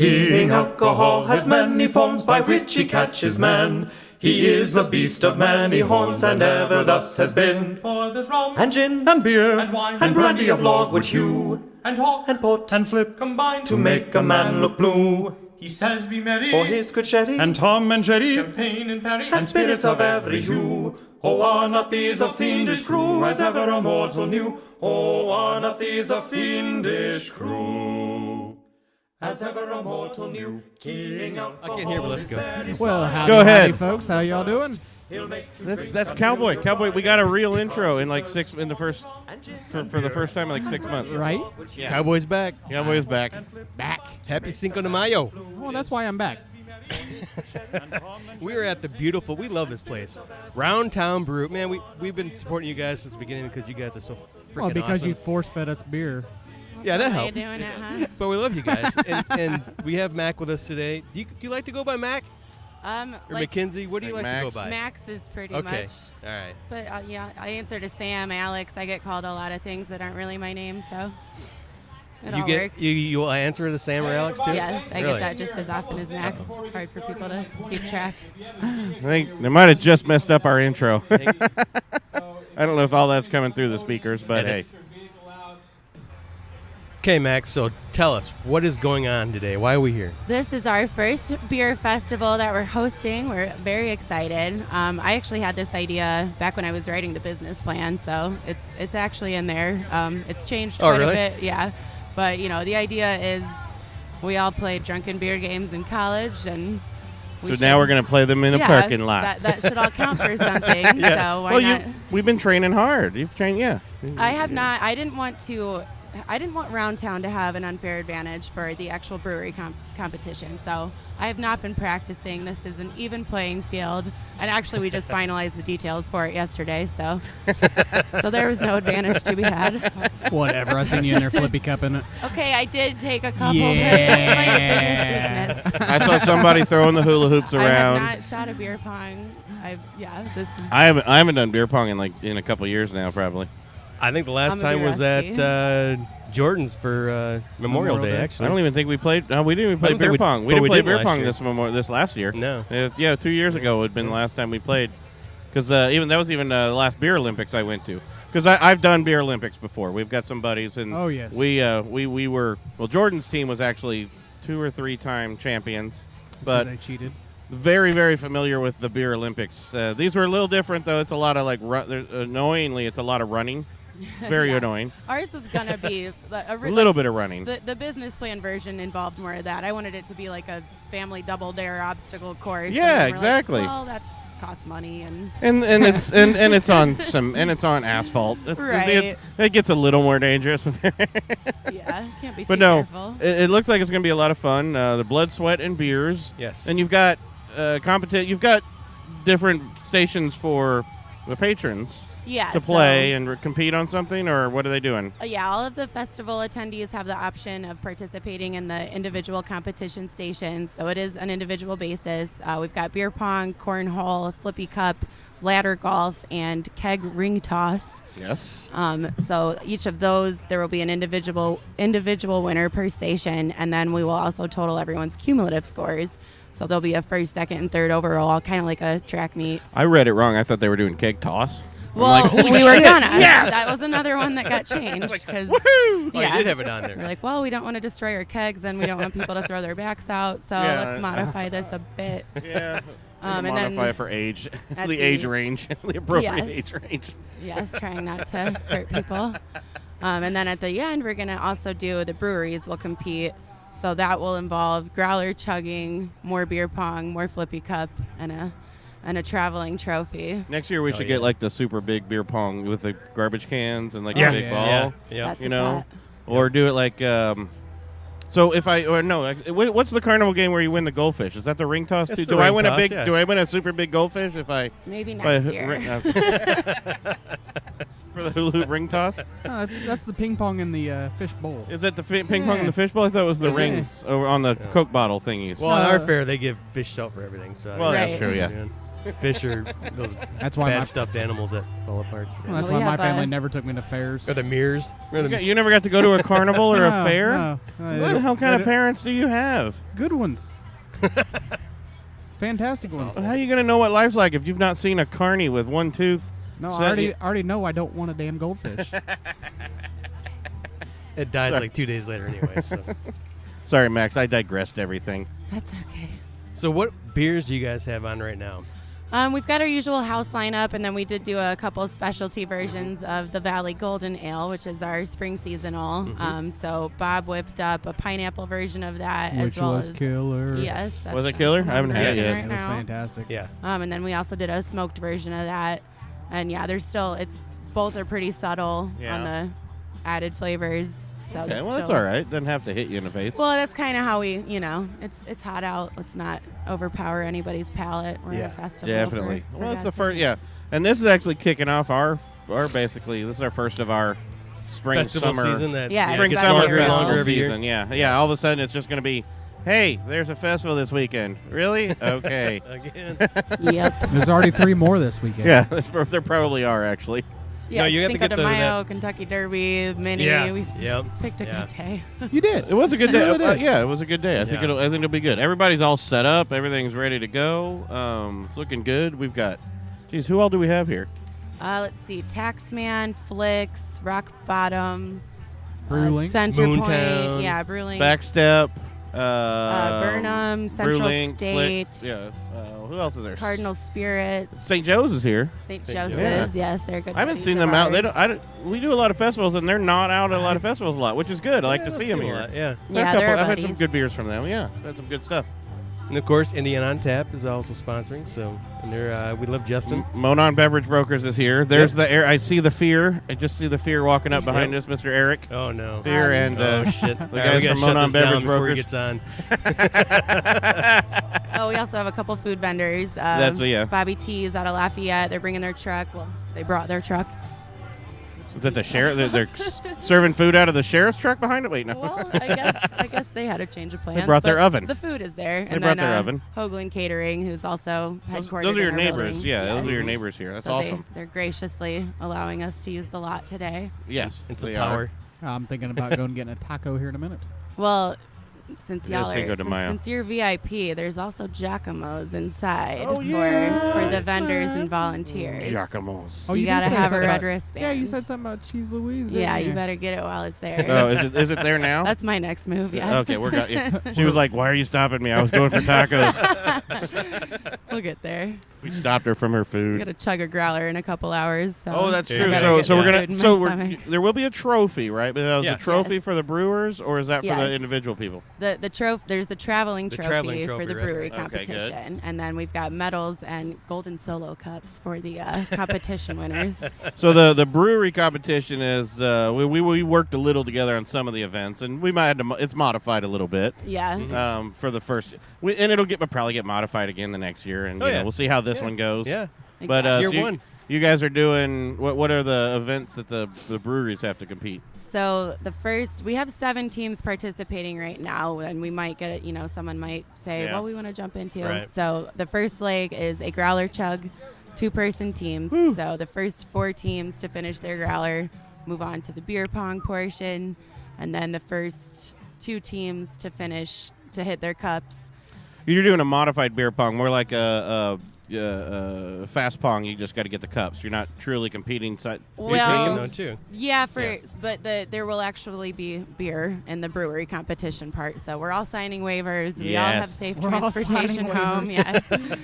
King Alcohol has many forms by which he catches man. He is a beast of many horns, and ever thus has been. For there's rum, and gin, and beer, and wine, and brandy of logwood hue, and hock, and port, and flip, combined to make a man look blue. He says be merry, for his good sherry, and Tom and Jerry, champagne and perry, and spirits of every hue. Oh, are not these a fiendish crew, as ever a mortal knew? Oh, are not these a fiendish crew, as ever a mortal knew? King Alcohol. I can't hear, but let's go. Well, Go ahead, folks. How y'all doing? That's Cowboy. Cowboy, we got a real intro in like for the first time in like 6 months. Right? Yeah. Cowboy's back. Cowboy's back. Back. Happy Cinco de Mayo. Well, that's why I'm back. We are at the beautiful, we love this place, Round Town Brew. Man, we've been supporting you guys since the beginning because you guys are so freaking Well, because awesome. you force-fed us beer. Yeah, that How helped. you doing it, huh? But we love you guys. and we have Mack with us today. Do you like to go by Mack? Or Like Mackenzie? What do you Like like to go Max? by? Max is pretty Okay. much. All right. But yeah, I answer to Sam, Alex. I get called a lot of things that aren't really my name, so it all works. You answer to Sam or Alex too? Yes, I Really? get that just as often as Max. Hard for people to keep track. I think they might have just messed up our intro. I don't know if all that's coming through the speakers, but hey. Okay, Max, so tell us, what is going on today? Why are we here? This is our first beer festival that we're hosting. We're very excited. I actually had this idea back when I was writing the business plan, so it's actually in there. It's changed quite really? a bit, yeah. But the idea is we all played drunken beer games in college, and So now we're going to play them in a parking lot. That should all count for something. Yes. So why not? We've been training hard. You've trained, yeah. I have not. I didn't want Round Town to have an unfair advantage for the actual brewery competition. So I have not been practicing. This is an even playing field. And actually, we just finalized the details for it yesterday. So there was no advantage to be had. Whatever. I seen you in there flippy cupping it. Okay, I did take a couple. Yeah. That's my biggest weakness. I saw somebody throwing the hula hoops around. I have not shot a beer pong. This is. I haven't done beer pong in a couple years now, probably. I think the last I'm a time beer was rusty. at Jordan's for Memorial Day, Day. actually. I don't even think we played. No, we didn't even play I don't think beer we- pong. We but didn't we play did beer last pong year. this last year. No. 2 years ago would have been the last time we played. Because that was even the last Beer Olympics I went to. Because I've done Beer Olympics before. We've got some buddies, and Oh, yes. we were Jordan's team was actually 2 or 3 time champions, but I cheated. very, very familiar with the Beer Olympics. These were a little different though. It's a lot of annoyingly, it's a lot of running. Very Yeah. annoying. Ours was gonna be A little bit of running. The business plan version involved more of that. I wanted it to be like a family double dare obstacle course. Yeah, and we're exactly. Like, well, that's costs money and And it's on asphalt. Right. It gets a little more dangerous. yeah, can't be too But no, careful. it looks like it's going to be a lot of fun. The blood, sweat, and beers. Yes. And you've got You've got different stations for the patrons Yeah, to play and compete on something, or what are they doing? Yeah, all of the festival attendees have the option of participating in the individual competition stations. So it is an individual basis. We've got beer pong, cornhole, flippy cup, ladder golf, and keg ring toss. Yes. So each of those, there will be an individual winner per station, and then we will also total everyone's cumulative scores. So there'll be a first, second, and third overall, kind of like a track meet. I read it wrong. I thought they were doing keg toss. I'm Well, like, holy we were shit, gonna. yes! That was another one that got changed because Woohoo! Oh, yeah. you did have it on we're there. like, well, we don't want to destroy our kegs and we don't want people to throw their backs out, so Yeah. let's modify this a bit. Yeah. And modify then it for age, at the age range, the appropriate Yes. age range. yes, trying not to hurt people. And then at the end, we're gonna also do the breweries will compete. So that will involve growler chugging, more beer pong, more flippy cup, and a traveling trophy. Next year we should get like the super big beer pong with the garbage cans and like Yeah. a big Yeah. ball. Yeah. That's You a know, bet. or do it like. So if what's the carnival game where you win the goldfish? Is that the ring toss? It's Too? the Do I ring win toss, a big? yeah. Do I win a super big goldfish if I? Maybe if I next hit year. for the hula hoop ring toss? No, that's the ping pong in the fish bowl. Is that the ping pong in Yeah. the fishbowl? I thought it was the Is it? rings over on the Coke bottle thingies. Well, at our fair, they give fish salt for everything. So Well, Right. that's true. Yeah. Fish are those That's why bad my stuffed animals that fall apart. well, that's We why my have family a- never took me to fairs. Or the mirrors. You never got to go to a carnival or a No, fair? no. What the hell kind of parents do you have? Good ones. Fantastic ones. How are you going to know what life's like if you've not seen a carny with one tooth? No, set- I already know I don't want a damn goldfish. It dies like 2 days later anyway. So. Sorry, Max, I digressed everything. That's okay. So what beers do you guys have on right now? We've got our usual house lineup, and then we did do a couple specialty versions of the Valley Golden Ale, which is our spring seasonal. So Bob whipped up a pineapple version of that, Which as well was as killer. Yes, Was it killer? I haven't had it Yes. yet. right It was now. fantastic. Yeah. And then we also did a smoked version of that, and yeah, there's still both are pretty subtle Yeah. on the added flavors. So Okay, well, that's all right. Doesn't have to hit you in the face. Well, that's kind of how we, it's hot out. Let's not overpower anybody's palate. We're at a festival. Definitely. for Well, it's the God's first, sake. yeah. And this is actually kicking off our basically, this is our first of our spring, Festival summer, season that Yeah, spring, it's gets summer longer and festival longer every year. season. Yeah. All of a sudden, it's just going to be, hey, there's a festival this weekend. Really? Okay. Again. Yep. There's already 3 more this weekend. Yeah, there probably are actually. Yeah, No, you have to Cinco get de the- Mayo, that- Kentucky Derby, Mini. Yeah. We Yep. picked a Yeah. good day. You did. It was a good You day. really did. Yeah, it was a good day. I think Yeah. I think it'll be good. Everybody's all set up. Everything's ready to go. It's looking good. We've got, geez, who all do we have here? Let's see. Taxman, Flicks, Rock Bottom, Brew Link. Center Moontown. Point. Yeah, Brew Link. Backstep. Burnham, Central Brew Link, State. Flicks, yeah. Who else is there? Cardinal Spirit, St. Joe's is here. St. St. Joseph's. Joe's. Yes, they're good. I haven't buddies seen of them out. They ours. we do a lot of festivals, and they're not out at a lot of festivals a lot, which is good. I like to see them here. Yeah. Yeah, they're I've had some buddies. good beers from them. Yeah, had some good stuff. And of course, Indiana on Tap is also sponsoring. So, and they're we love Justin. Monon Beverage Brokers is here. There's the air. I see the fear. I just see the fear walking up behind us, Mr. Eric. Oh no. Fear and Oh shit! the All guys we gotta from shut Monon this down Beverage before he Brokers. gets on. Oh, we also have a couple food vendors. Yeah. Bobby T's out of Lafayette. They're bringing their truck. Well, they brought their truck. Is that the sheriff? They're serving food out of the sheriff's truck behind it. Wait, no. Well, I guess they had a change of plans. brought their but oven. The food is there. They and brought then, their oven. Hoagland Catering, who's also headquartered. Those are your in our neighbors. building. Yeah, those are your neighbors here. That's So awesome. They're graciously allowing us to use the lot today. Yes, And some they power. I'm thinking about going and getting a taco here in a minute. Well, since It is y'all Cinco are de Mayo. since you're VIP, there's also Giacomo's inside Oh, for yes. the vendors and volunteers. Giacomo's. Oh, you did gotta say have a something red about- wristband. Yeah, you said something about Cheese Louise. Didn't Yeah, you you better get it while it's there. Oh, is it there now? That's my next move. Yes. Okay, we're got. Yeah. She was like, "Why are you stopping me? I was going for tacos." We'll get there. We stopped her from her We food. gotta chug a growler in a couple hours. So Oh, that's Yeah, true. you gotta So, get so we're that gonna. food in So my we're, stomach. there will be a trophy, right? But that was a Yes. trophy Yes. for the brewers, or is that for the Yes. individual people? the trophy. There's the traveling The trophy traveling for trophy, the right. brewery Okay, good. competition, and then we've got medals and golden solo cups for the competition winners. So the brewery competition is we worked a little together on some of the events, and we might have to, it's modified a little bit Yeah. for the first, and it'll probably get modified again the next year, and Oh, you know, yeah. we'll see how this Yeah. one goes. Yeah. But Exactly. so Year one. you guys are doing what are the events that the breweries have to compete? So we have 7 teams participating right now, and we might get someone might say, Yeah. well, we want to jump into. Right. So the first leg is a growler chug, 2-person teams. So the first 4 teams to finish their growler move on to the beer pong portion, and then the first 2 teams to finish to hit their cups. You're doing a modified beer pong, more like a fast pong. You just got to get the cups. You're not truly competing. Well, No, too. Yeah, Yeah. but there will actually be beer in the brewery competition part. So we're all signing waivers. We all have Yes. safe We're all transportation signing home. waivers.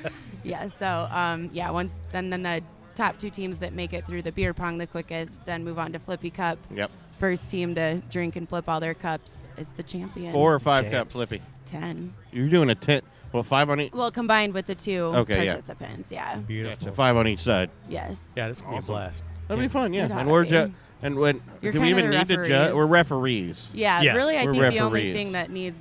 Yes. Yeah. So once then the top 2 teams that make it through the beer pong the quickest then move on to Flippy Cup. Yep. First team to drink and flip all their cups is the champion. 4 or 5 cup Champs. flippy. 10. You're doing a 10. Well, 5 on each. Well, combined with the 2 Okay, yeah. participants. Yeah. Beautiful. Gotcha, 5 on each side. Yes. Yeah, this is gonna be a blast. That'll be fun, yeah. It And ought we're to be. and when You're do we kind of even the need to referees. judge? We're referees. Yeah, Yes. really, I We're think the only referees. thing that needs,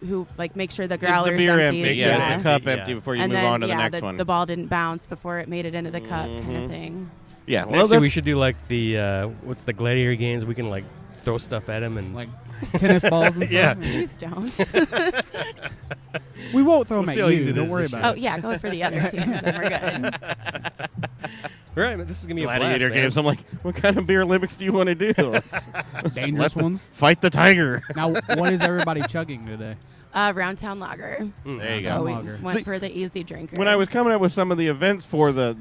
who make sure the Is the growler's beer empty. empty? Yeah. Yeah, is the cup Yeah. empty before you And move then, on to the next the, one? the ball didn't bounce before it made it into the cup, kind Mhm. of thing. Yeah, Well, well, next year we that's- should do like the what's the gladiator games? We can like throw stuff at him and Like tennis balls and Yeah. stuff. Please don't. We won't throw We'll them see how at easy you. it Don't is worry this about Oh it. yeah, go for the other teams. Then we're good. All right, but this is gonna be a Gladiator blast, man. games. I'm like, what kind of beer Olympics do you want to do? Dangerous ones. Fight the tiger. Now, what is everybody chugging today? Round Town Lager. There you So go. we Lager. went See, for the easy drinker. When I was coming up with some of the events for the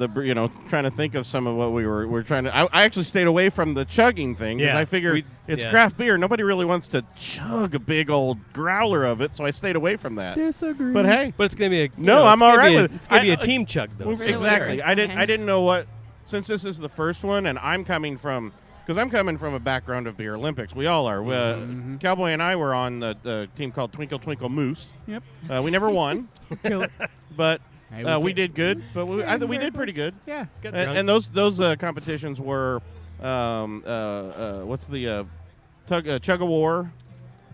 trying to think of some of what we're trying to, I actually stayed away from the chugging thing because Yeah, I figured it's yeah. craft beer. Nobody really wants to chug a big old growler of it, so I stayed away from that. Disagree. But hey, But it's gonna be a No, I'm all right with it. It's gonna be a I- team chug though. well, For the exactly. winners, I okay. didn't know what, since this is the first one, and I'm coming from. Because I'm coming from a background of Beer Olympics. We all are. Cowboy and I were on the team called Twinkle Twinkle Moose. Yep. We never won, Kill it. but Hey, we can't- did good. But I think we did pretty good. Yeah. Got drunk. And those competitions were, what's the Chug of War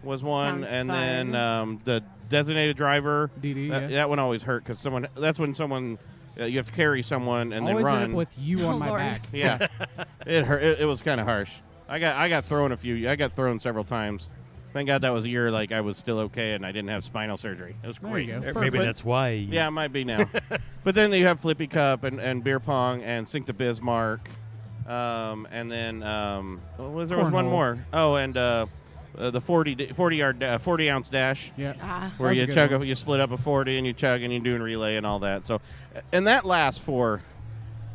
was one, Sounds and fun. then the designated driver. DD, That, yeah. that one always hurt because someone. That's when someone you have to carry someone and Always then end run. up with you on Oh, my Lord. back. Yeah, it hurt. It was kind of harsh. I got thrown I got thrown several times. Thank God that was a year like I was still okay and I didn't have spinal surgery. It was There great. you go. Or maybe Perfect. that's why. Yeah, it might be now. But then you have Flippy Cup and Beer Pong and Cinco de Bismarck. And then there was one Cornhole. more. Oh, and the 40 ounce dash. Yeah. Where That was you a good chug, one. you split up a 40 and you chug and you're doing relay and all that. So, and that lasts for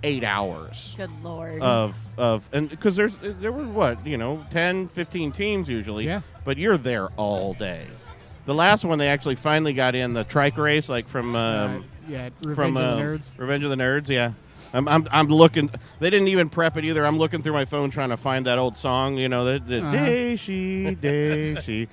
8 hours Good Lord. and because there were what 10, 15 teams usually. Yeah. But you're there all day. The last one they actually finally got in the trike race, like from Yeah. Revenge from of the Nerds. Revenge of the Nerds. Yeah. I'm looking. They didn't even prep it either. I'm looking through my phone trying to find that old song. The Daishi,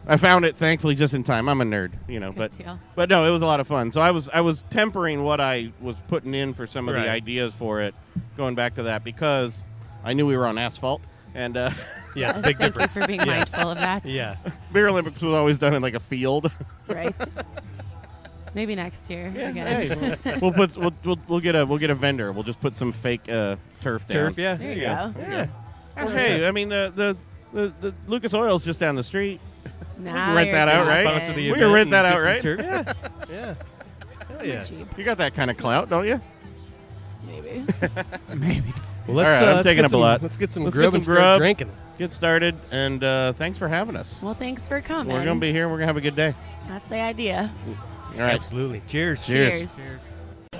I found it thankfully just in time. I'm a nerd, Good deal. but no, it was a lot of fun. So I was tempering what I was putting in for some of the ideas for it, going back to that because I knew we were on asphalt and Yeah, it's a Yes, big thank you difference. for being Yes. mindful of that. Yeah. Beer Olympics was always done in like a field. Right. Maybe next year. Again. Hey, we'll get a vendor. We'll just put some fake turf down. Turf, yeah. There you go. Yeah. Hey, I mean the Lucas Oil's just down the street. Now rent you're that out, right? Sponsor the We event can rent and that get out, some right? turf. Yeah. Yeah. Hell yeah. Cheap, You got that kind of clout, don't you? maybe. Maybe. Well, let's, All right, I'm let's taking get up a lot. Let's get some Let's grub get and some start grub. drinking. Get started, and thanks for having us. Well, thanks for coming. We're gonna be here. We're gonna have a good day. That's the idea. All right. Absolutely. Cheers. Cheers.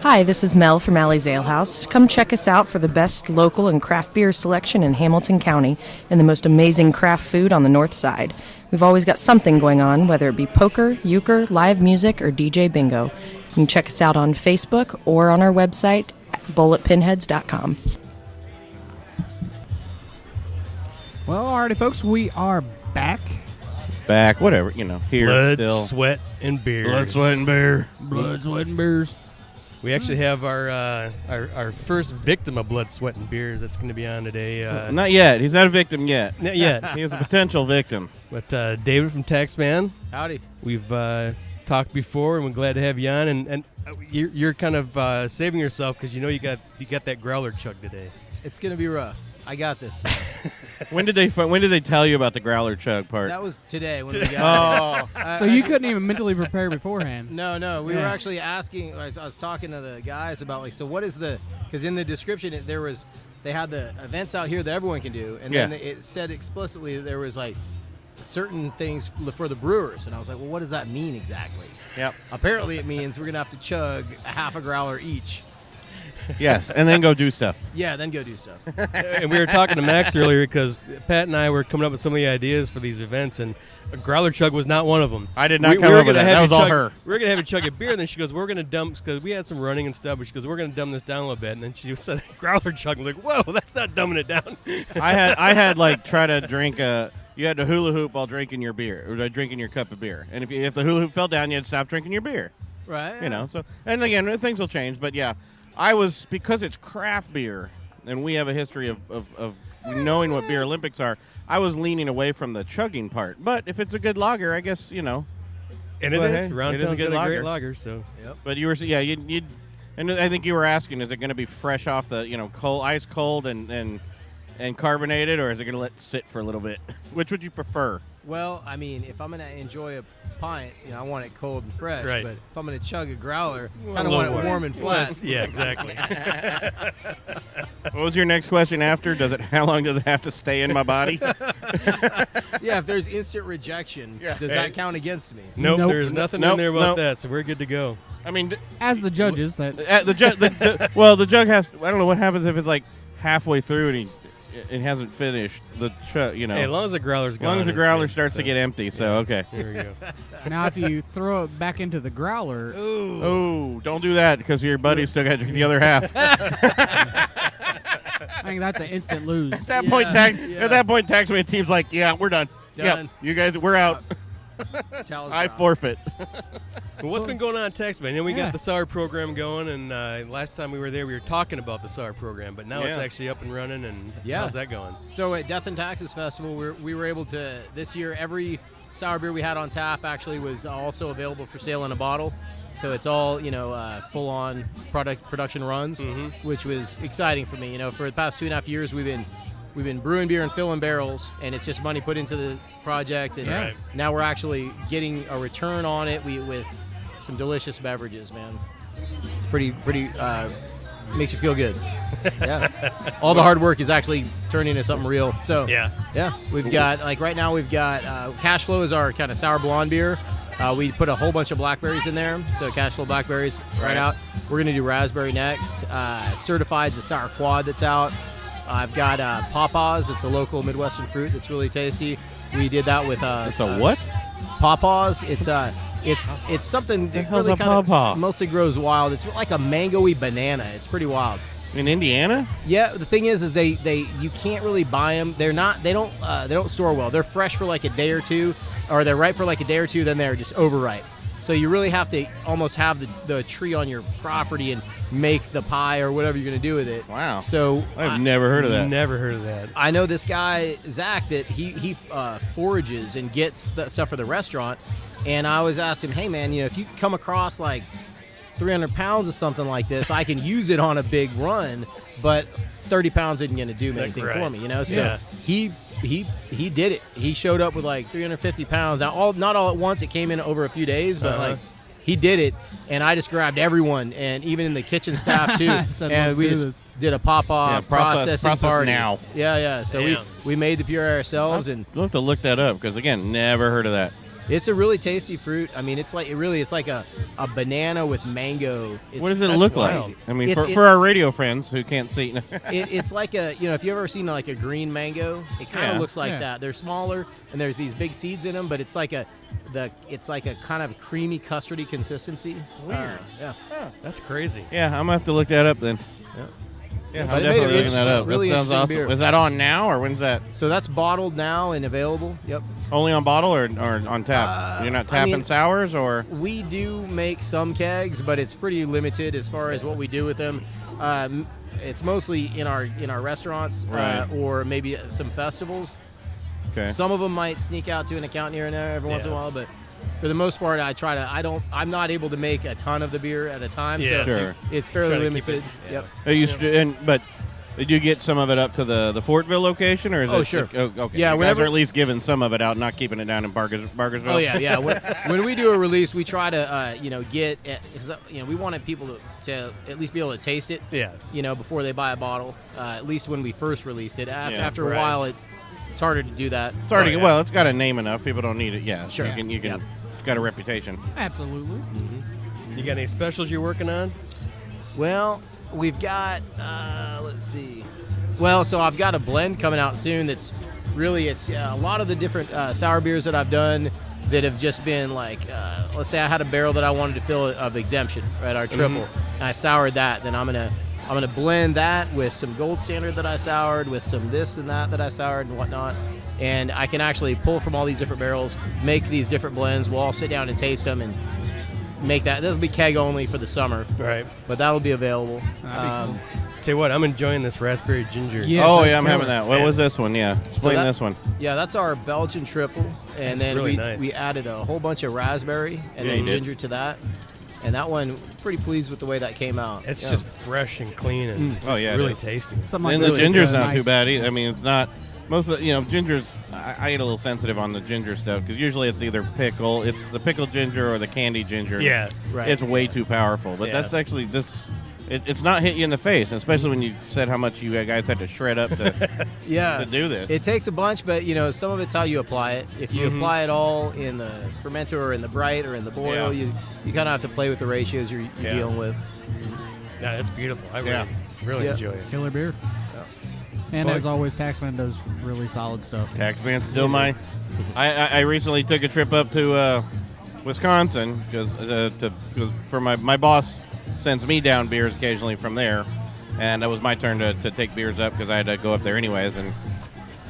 Hi, this is Mel from Alley's Ale House. Come check us out for the best local and craft beer selection in Hamilton County and the most amazing craft food on the north side. We've always got something going on, whether it be poker, euchre, live music, or DJ bingo. You can check us out on Facebook or on our website at bulletpinheads.com. Well, alrighty, folks, we are back. Back, whatever, here Blood, still. sweat, and beer. Blood, sweat, and beer. Blood, sweat, and beers. We actually have our first victim of blood, sweat, and beers that's going to be on today. Not yet. He's not a victim yet. Not yet. He is a potential victim. But David from Taxman, Howdy. we've talked before, and we're glad to have you on. And you're kind of saving yourself because you got that growler chug today. It's gonna be rough. I got this. When did they tell you about the growler chug part? That was today when we got Oh, So you couldn't even mentally prepare beforehand. No. We were Yeah. actually asking. I was talking to the guys about so what is because in the description they had the events out here that everyone can do, and then Yeah. it said explicitly that there was certain things for the brewers, and I was like, well, what does that mean exactly? yep. Apparently, it means we're gonna have to chug a half a growler each. Yes, and then go do stuff. Yeah, then go do stuff. And we were talking to Max earlier because Pat and I were coming up with some of the ideas for these events, and a growler chug was not one of them. I did not come up with that. That was all her. We were going to have you chug a beer, and then she goes, we're going to dump, because we had some running and stuff, but she goes, we're going to dumb this down a little bit. And then she said, growler chug. I'm like, whoa, that's not dumbing it down. I had try to drink you had to hula hoop while drinking your beer, or drinking your cup of beer. And if the hula hoop fell down, you had to stop drinking your beer. Right. So, and again, things will change. But yeah, because it's craft beer, and we have a history of knowing what beer Olympics are, I was leaning away from the chugging part. But if it's a good lager, I guess, And it Well, is. hey, Round it is a Town's good got a great lager. lager, so. But you were, you'd and I think you were asking, is it going to be fresh off the, ice cold and carbonated, or is it going to let it sit for a little bit? Which would you prefer? Well, I mean, if I'm gonna enjoy a pint, I want it cold and fresh. Right. But if I'm gonna chug a growler, Well, kind of a want little it warm and flat. Yeah, exactly. What was your next question after? How long does it have to stay in my body? Yeah, if there's instant rejection, does that count against me? Nope, Nope. there's nothing Nope, in there about nope. that, so we're good to go. I mean, As the judges, that the jug. Well, the jug has. I don't know what happens if it's like halfway through and it hasn't finished the chug. Hey, as long as the growler's as gone. long as the it's growler good, starts so. to get empty. So okay. There we go. now if you throw it back into the growler, Oh, don't do that because your buddy still got to drink the other half. I think that's an instant lose. At that point, tax me. Team's like, yeah, we're done. Done. Yeah, you guys, we're out. Towel's I down. forfeit. Well, what's been going on at Tex, man? We Yeah. got the SAR program going, and last time we were there, we were talking about the SAR program, but now it's Yes. actually up and running, and Yeah. how's that going? So at Death and Taxes Festival, we were able to, this year, every sour beer we had on tap actually was also available for sale in a bottle. So it's all, full-on production runs, which was exciting for me. For the past 2.5 years, we've been brewing beer and filling barrels, and it's just money put into the project. And Right. now we're actually getting a return on it with some delicious beverages, man. It's pretty makes you feel good. Yeah. All the hard work is actually turning into something real. So Yeah. we've got, right now we've got Cash Flow is our kind of sour blonde beer. We put a whole bunch of blackberries in there, so Cash Flow blackberries right out. We're going to do raspberry next. Certified's a sour quad that's out. I've got Pawpaws. It's a local Midwestern fruit that's really tasty. We did that with It's a what? Pawpaws. It's something that hell's really a kind pawpaw? of mostly grows wild. It's like a mango-y banana. It's pretty wild. In Indiana? Yeah, the thing is they you can't really buy them. They don't store well. They're fresh for like a day or two, or they're ripe for like a day or two, then they're just overripe. So you really have to almost have the tree on your property and make the pie or whatever you're going to do with it. Wow. So I've never heard of that. Never heard of that. I know this guy, Zach, that he forages and gets that stuff for the restaurant. And I always asked him, hey, man, if you come across like 300 pounds of something like this, I can use it on a big run, but 30 pounds isn't going to do anything right. for me, So Yeah. he did it. He showed up with like 350 pounds. Now, not all at once. It came in over a few days, but he did it. And I just grabbed everyone, and even in the kitchen staff too. Said, and "Let's we do just this." did a processing process party now. Yeah. So Damn. we made the pure ourselves, and You'll have to look that up because, again, never heard of that. it's a really tasty fruit. I mean, it's like a banana with mango. What does it look wild. like? I mean, It's- for our radio friends who can't see. It's like if you've ever seen like a green mango, it kind of Yeah. looks like Yeah. that. They're smaller and there's these big seeds in them, but it's like a kind of creamy custardy consistency. Weird. Yeah. That's crazy. Yeah, I'm going to have to look that up then. Yeah, But I'm it made it definitely looking that up. really That sounds interesting awesome. beer. Is that on now, or when's that? So that's bottled now and available. Yep. Only on bottle or on tap? You're not tapping sours, or? We do make some kegs, but it's pretty limited as far as what we do with them. It's mostly in our restaurants, Right. or maybe some festivals. Okay. Some of them might sneak out to an account here and there every once in a while, but for the most part, I'm not able to make a ton of the beer at a time, Yeah. so Sure. it's fairly Try to keep limited. it- Yep. But did you get some of it up to the Fortville location, or is Oh, it? sure. Okay. Yeah, you guys whenever- are at least giving some of it out, not keeping it down in Bargersville. Oh yeah. When we do a release, we try to get, because we wanted people to at least be able to taste it. Yeah. Before they buy a bottle. At least when we first release it. After right. a while, it's harder to do that. It's already Oh, yeah. well. It's got a name enough. People don't need it. Yeah. Sure. You can. Yep. It's got a reputation. Absolutely. You got any specials you're working on? Well, we've got, let's see. Well, so I've got a blend coming out soon that's really, it's a lot of the different sour beers that I've done that have just been like, let's say I had a barrel that I wanted to fill of exemption, right, our triple, and I soured that. Then I'm gonna blend that with some Gold Standard that I soured, with some this and that I soured and whatnot. And I can actually pull from all these different barrels, make these different blends. We'll all sit down and taste them and make that. This will be keg only for the summer, Right. but that'll be available. That'd be Tell you what, I'm enjoying this raspberry ginger. Yeah. Oh that's yeah, I'm having killer. that. What was this one? Yeah. Explain that- this one. Yeah, that's our Belgian triple, and That's then really we nice. added a whole bunch of raspberry and Yeah, then you did. ginger to that. And that one, pretty pleased with the way that came out. It's Yeah. just fresh and clean and Oh, yeah, it really is. tasty. Something like And the this is ginger's not nice. too bad. I mean, it's not. most of the, gingers, I get a little sensitive on the ginger stuff because usually it's either it's the pickled ginger or the candy ginger. Yeah, right. It's way too powerful. But that's actually this. It's not hit you in the face, especially when you said how much you guys had to shred up to to do this. It takes a bunch, but some of it's how you apply it. If you apply it all in the fermenter or in the bright or in the boil, you kind of have to play with the ratios you're dealing with. Yeah, it's beautiful. I really enjoy it. Killer beer. And as always, Taxman does really solid stuff. Taxman's still my. I recently took a trip up to Wisconsin because for my boss sends me down beers occasionally from there, and it was my turn to take beers up because I had to go up there anyways, and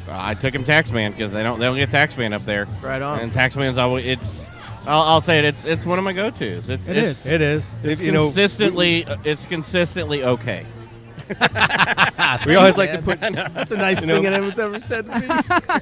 I took him Taxman because they don't get Taxman up there. Right on. And Taxman's always I'll say it. It's one of my go-tos. It is. It's consistently okay. We always like to put. That's a nice thing anyone's ever said to me.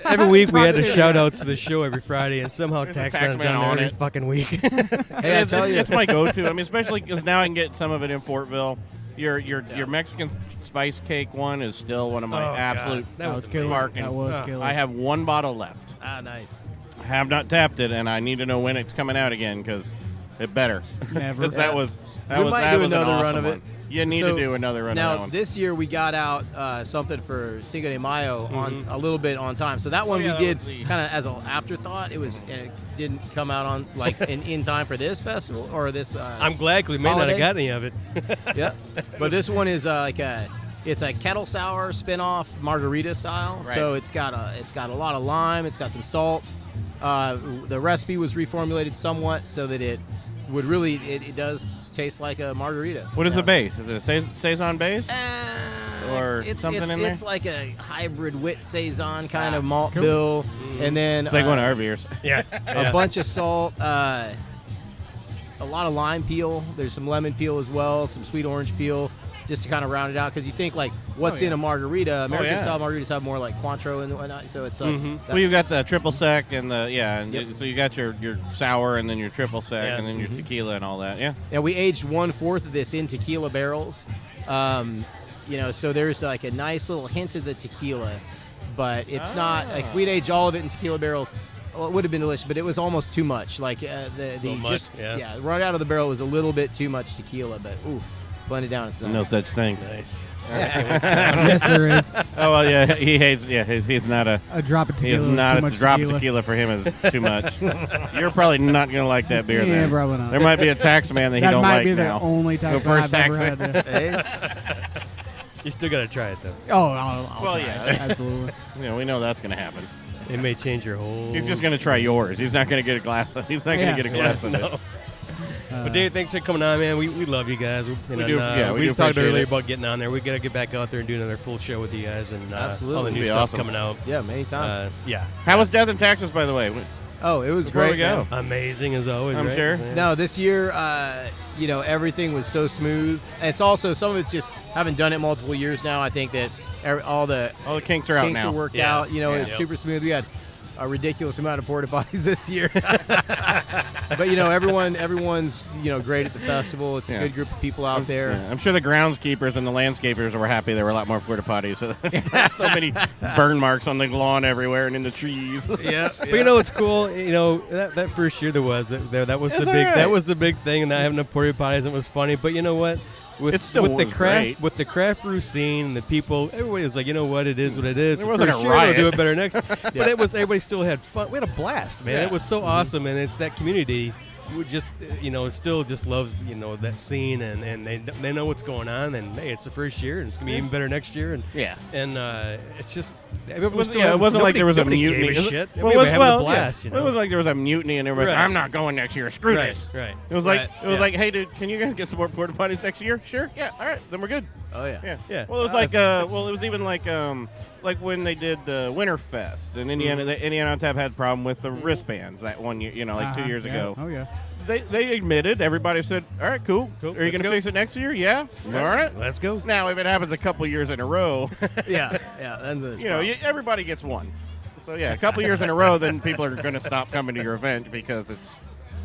Every week we had to shout out to the show every Friday, and somehow Taxman's Taxman on on there it. every fucking week. Hey, I tell you, it's my go-to. I mean, especially because now I can get some of it in Fortville. Your Mexican spice cake one is still one of my absolute. That was killer. bargain. That was killer. I have one bottle left. nice. I have not tapped it, and I need to know when it's coming out again because it better. Never. 'Cause that was We might do an another awesome run of it. one. You need So, to do another run of that Now, one. this year we got out something for Cinco de Mayo on a little bit on time. So that one yeah, we that did was the- kind of as an afterthought. It didn't come out on in time for this festival or this. I'm glad because we may not holiday. have got any of it. Yeah, but this one is it's a kettle sour spin-off margarita style. Right. So it's got a lot of lime. It's got some salt. The recipe was reformulated somewhat so that it would really it does taste like a margarita. What is the base? Is it a saison base? Or it's something in there? It's like a hybrid wit saison kind of malt bill, and then It's like one of our beers. Yeah. a bunch of salt, a lot of lime peel. There's some lemon peel as well, some sweet orange peel, just to kind of round it out. Because you think like, what's in a margarita? American style margaritas have more like Cointreau and whatnot. So it's like, Well, you got the triple sec and so you got your sour and then your triple sec Yeah. and then your tequila and all that. Yeah. and we aged 1/4 of this in tequila barrels. So there's like a nice little hint of the tequila, but it's not like we'd age all of it in tequila barrels. Well, it would have been delicious, but it was almost too much. Like right out of the barrel was a little bit too much tequila, but blend it down, it's nice. No such thing. Nice. Yes, there is. Oh well, yeah. He hates. Yeah, he's not a. A drop of He tequila. is is not too a much drop tequila. of tequila for him is too much. You're probably not gonna like that beer. Yeah, then. probably not. There might be a tax man that he That don't might like be now. the only The tax first I've ever tax had. man. You still got to try it, though. Oh, I'll Well, try yeah. it. Absolutely. We know that's gonna happen. It may change your whole. He's just gonna try yours. He's not gonna get a glass. He's not gonna get a glass of it. But Dave, thanks for coming on, man. We love you guys. We do, yeah, we do talked appreciate earlier it. about getting on there. We got to get back out there and do another full show with you guys and Absolutely. all the new It'd be stuff awesome. coming out. Yeah, many times. Yeah. How was Death in Texas, by the way? Oh, it was Before great. we go. man. Amazing as always. I'm right? sure. Yeah. No, this year, everything was so smooth. It's also some of it's just having done it multiple years now. I think that all the All the kinks are out kinks now. are worked Yeah. out. It's Yep. super smooth. We had a ridiculous amount of porta potties this year, but everyone's great at the festival. It's a Yeah. good group of people out there. Yeah, I'm sure the groundskeepers and the landscapers were happy there were a lot more porta potties. So many burn marks on the lawn everywhere and in the trees. Yeah, but it's cool. That first year that was the It's big alright. that was the big thing, and not having the porta potties, it was funny. But you know what? It still with the was craft great. with the craft brew scene, and the people, everybody was like, you know what, it is what it is. There wasn't For a sure, riot. They'll do it better next. But it was everybody still had fun. We had a blast, man. Yeah. It was so awesome, and it's that community. Who just still just loves that scene, and they know what's going on, and hey, it's the first year, and it's gonna be even better next year, and Yeah. it's just It wasn't like there was a mutiny. Gave a shit. Well, we were having a blast. It was like there was a mutiny, and everybody, Right. I'm not going next year. Screw Right, this. right. It was Right, like, hey, dude, can you guys get some more porta potties next year? Sure. Yeah. All right. Then we're good. Oh yeah. Yeah. Yeah. Well, it was it was even like when they did the Winter Fest in Indiana. The Indiana on Tap had a problem with the wristbands that one year, 2 years yeah. ago. Oh, yeah. They admitted. Everybody said, all right, cool. Cool, Are you let's going to go. fix it next year? Yeah. All right. Let's go. Now, if it happens a couple years in a row, yeah. Then everybody gets one. So yeah, a couple years in a row, then people are going to stop coming to your event because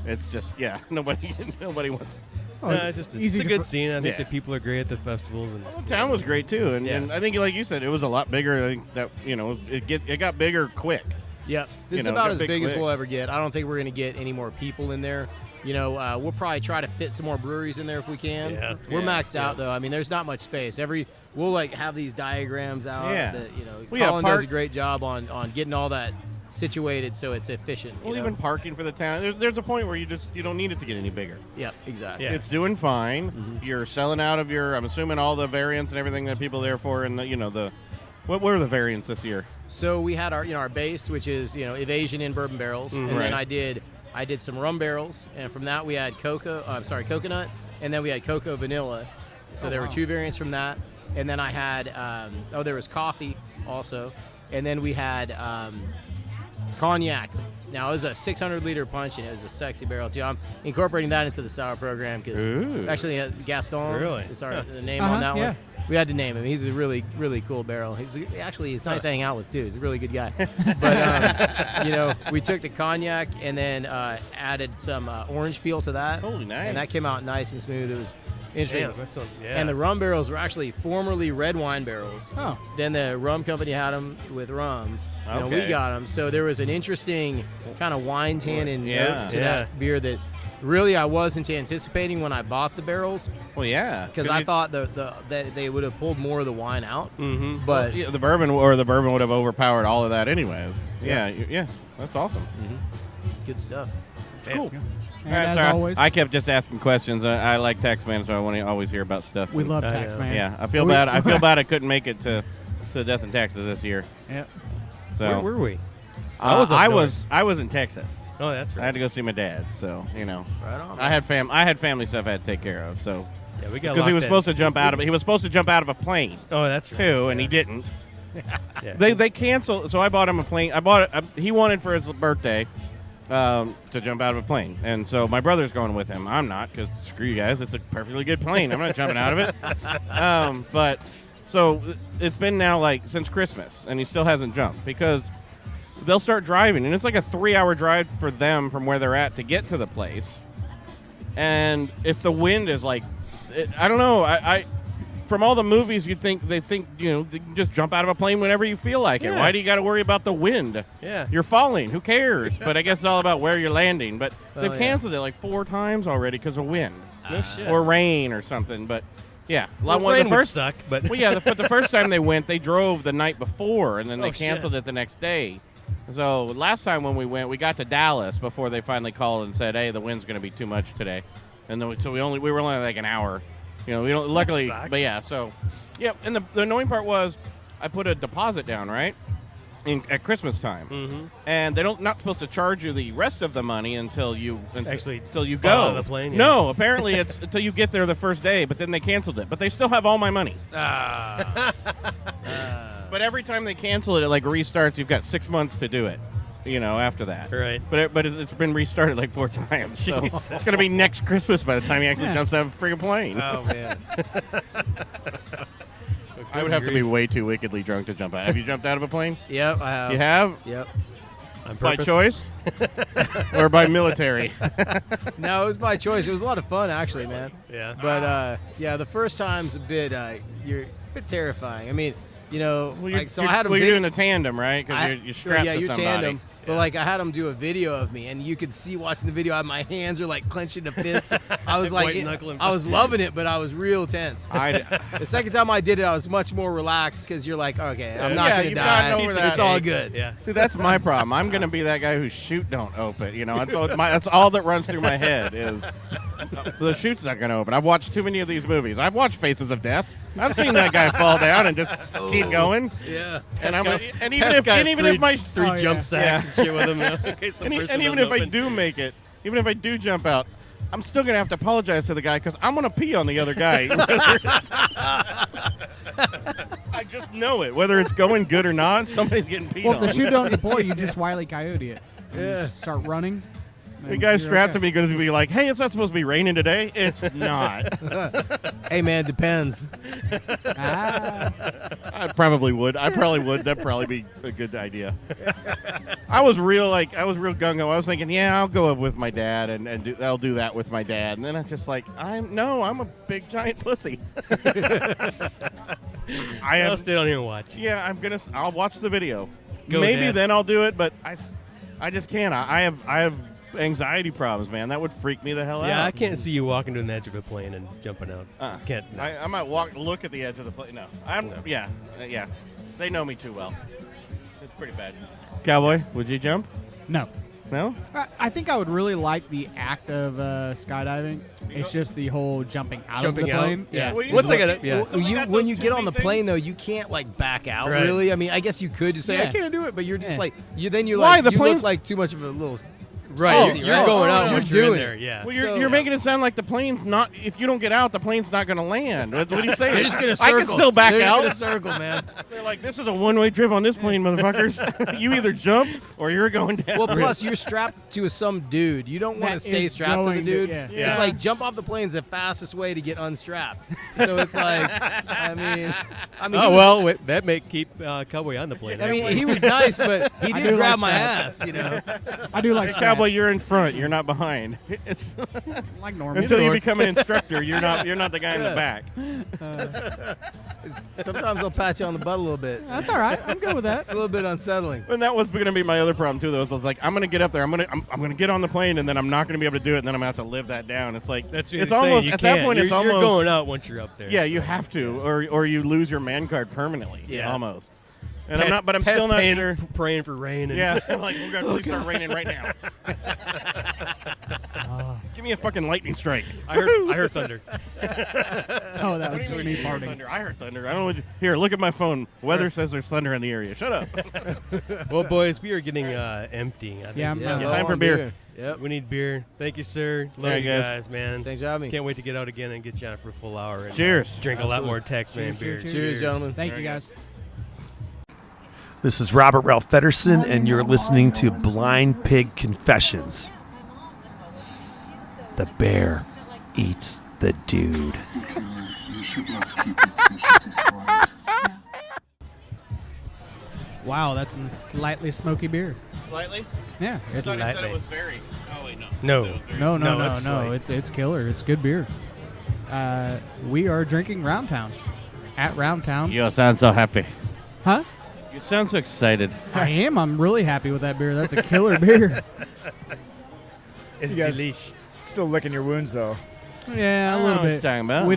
it's just nobody wants Oh, It's a good scene. I think the people are great at the festivals. And The town was great too, and I think, like you said, it was a lot bigger. I think that it got bigger quick. Yep. This is about as big as we'll ever get. I don't think we're going to get any more people in there. We'll probably try to fit some more breweries in there if we can. Yeah. We're maxed out though. I mean, there's not much space. We'll like have these diagrams out. Yeah. That, Well, yeah, Colin does a great job on getting all that situated so it's efficient. Well, even parking for the town. There's a point where you don't need it to get any bigger. Yep, exactly. Yeah. It's doing fine. Mm-hmm. You're selling out of I'm assuming all the variants and everything that people are there for, and what were the variants this year? So we had our base, which is Evasion in bourbon barrels, and then I did some rum barrels, and from that we had coconut, and then we had cocoa vanilla. So there were 2 variants from that, and then I had there was coffee also, and then we had cognac. Now it was a 600-liter punch, and it was a sexy barrel too. I'm incorporating that into the sour program because actually Gaston is the name on that one. We had to name him. He's a really, really cool barrel. He's nice to hang out with too. He's a really good guy. But we took the cognac and then added some orange peel to that. Holy nice! And that came out nice and smooth. It was interesting. Damn, that sounds, And the rum barrels were actually formerly red wine barrels. Oh. Then the rum company had them with rum. We got them. So there was an interesting kind of wine tannin note to that beer that really I wasn't anticipating when I bought the barrels. Well, yeah, because I thought that they would have pulled more of the wine out. Mm-hmm. But the bourbon would have overpowered all of that anyways. Yeah, that's awesome. Mm-hmm. Good stuff. Cool. And as always, I kept just asking questions. I like Taxman, so I want to always hear about stuff. we love Taxman. Yeah, I feel bad. I feel bad I couldn't make it to Death and Taxes this year. Yep. So where were we? I was in Texas. Oh, that's right. I had to go see my dad, so Right on. I had family stuff I had to take care of. So Yeah, we got because he was supposed to jump out of a plane Oh, that's right. too, and he didn't. Yeah. They canceled. So I bought him a plane. He wanted for his birthday to jump out of a plane, and so my brother's going with him. I'm not, because screw you guys. It's a perfectly good plane. I'm not jumping out of it. But so it's been now since Christmas, and he still hasn't jumped because they'll start driving, and it's like a 3-hour drive for them from where they're at to get to the place. And if the wind is I don't know. I from all the movies, they think they can just jump out of a plane whenever you feel like it. Yeah. Why do you got to worry about the wind? Yeah. You're falling. Who cares? But I guess it's all about where you're landing. But they've canceled it 4 times already because of wind. No shit. Or rain or something. But yeah, Rain would suck, but well, yeah. But the first time they went, they drove the night before, and then they Oh, canceled it the next day. So last time when we went, we got to Dallas before they finally called and said, "Hey, the wind's going to be too much today," and then we were only an hour. We don't. Luckily, sucks. but yeah. So, yeah. And the annoying part was, I put a deposit down at Christmas time, and they're not supposed to charge you the rest of the money until you go on the plane. Yeah. No, apparently it's until you get there the first day. But then they canceled it. But they still have all my money. But every time they cancel it, it restarts. You've got 6 months to do it. After that. Right. But it's been restarted 4 times. So it's going to be next Christmas by the time he actually jumps out of a friggin' plane. Oh, man. I would have to be way too wickedly drunk to jump out. Have you jumped out of a plane? Yep, I have. You have? Yep. On By purpose? choice? Or by military? No, it was by choice. It was a lot of fun, actually, man. Yeah. But the first time's a bit terrifying. I mean, so I had them. You're doing the tandem, right? Because you're strapped to you're somebody. tandem. But I had them do a video of me, and you could see watching the video, my hands are clenching the fist. I was White knuckling. I was loving it, but I was real tense. The second time I did it, I was much more relaxed because you're okay, I'm not gonna you've die. gotten over that. It's all good. Yeah. See, that's my problem. I'm going to be that guy who shoot don't open. That's all that runs through my head is the shoot's not going to open. I've watched too many of these movies. I've watched Faces of Death. I've seen that guy fall down and just keep going. Yeah. And Even if my three jump yeah. sacks and shit with him. In case the first and one even if doesn't I open. do make it, even if I do jump out, I'm still going to have to apologize to the guy because I'm going to pee on the other guy. I just know it. Whether it's going good or not, somebody's getting peed Well, if on. the shoe don't deploy, you just Wile E. Coyote it. And you just start running. The guy strapped to me going to be like, hey, it's not supposed to be raining today. It's not. Hey, man, depends. I probably would. That'd probably be a good idea. I was real gung-ho. I was thinking, yeah, I'll go with my dad and I'll do that with my dad. And then I'm just like, I'm a big giant pussy. I'll stay down here and watch. Yeah, I'll watch the video. Go, Maybe Dad. then I'll do it, but I just can't. I have anxiety problems, man. That would freak me the hell out. Yeah, I can't see you walking to the edge of a plane and jumping out. Can't. No. I might look at the edge of the plane. No. Yeah. They know me too well. It's pretty bad. Cowboy, would you jump? No. No? I think I would really like the act of skydiving. It's just the whole jumping out of the plane. Yeah. Well, What's I got? Yeah. When you get on the plane, though, you can't back out. Right. Really, I mean, I guess you could just say I can't do it, but you're just Yeah. you're Why? like The plane- look like too much of a little. Right. Sissy, You're right? going out You're once you're in doing there. it. Yeah. Well, So- you're making it sound like the plane's not. If you don't get out, the plane's not going to land. What are you saying? They're just gonna I circle. can still back They're out. just gonna circle, man. They're like, this is a one-way trip on this plane, motherfuckers. You either jump or you're going down. Well, plus you're strapped to some dude. You don't want to That stay is strapped to the going to- dude. yeah. Yeah. It's like jump off the plane's the fastest way to get unstrapped. So it's like, I mean, Oh well, that may keep Cowboy on the plane. I mean, he was nice, but he I did do grab like my straps. ass, you know. I do like Hey, Cowboy, straps. you're in front. You're not behind. It's like normal. until you become an instructor, you're not the guy in the back. Sometimes I'll pat you on the butt a little bit. That's all right. I'm good with It's that. a little bit unsettling. And that was going to be my other problem too. Though, is I was like, I'm going to get up there. I'm going to get on the plane, and then I'm not going to be able to do it, and then I'm going to have to live that down. It's like That's what it's you're saying. almost You at that can't. point. It's You're almost going out once you're up there. Yeah, so. you have to, or you lose your man card permanently. Yeah. Almost. And I'm not, but I'm still not sure. Praying for rain. And Yeah, like we're gonna please start raining right now. Give me a fucking lightning strike. I heard thunder. Oh, that was just me farting. Thunder. I heard thunder. I don't know. Here, look at my phone. Weather says there's thunder in the area. Shut up. Well, boys, we are getting empty. I think. Yeah, I'm Time for beer. Yep. We need beer. Thank you, sir. Love Yeah, you guys. guys, man. Thanks for having me. Can't wait to get out again and get you on for a full hour. And, Cheers. Drink a lot Absolutely. more Tex-Man Cheers, beer. cheers, Cheers, gentlemen. Thank you, guys. This is Robert Ralph Fedderson, and you're listening to Blind Pig Confessions. The bear eats the dude. Wow, that's some slightly smoky beer. Slightly. Yeah. I thought he said Slightly. it was very. Oh wait, no. No. It was very- No. it's It's killer. It's good beer. We are drinking Round Town at Round Town. You sound so happy. Huh? You sound so excited. I am. I'm really happy with that beer. That's a killer beer. It's You guys- delish. Still licking your wounds, though. Yeah, a I little know what bit. you're talking about.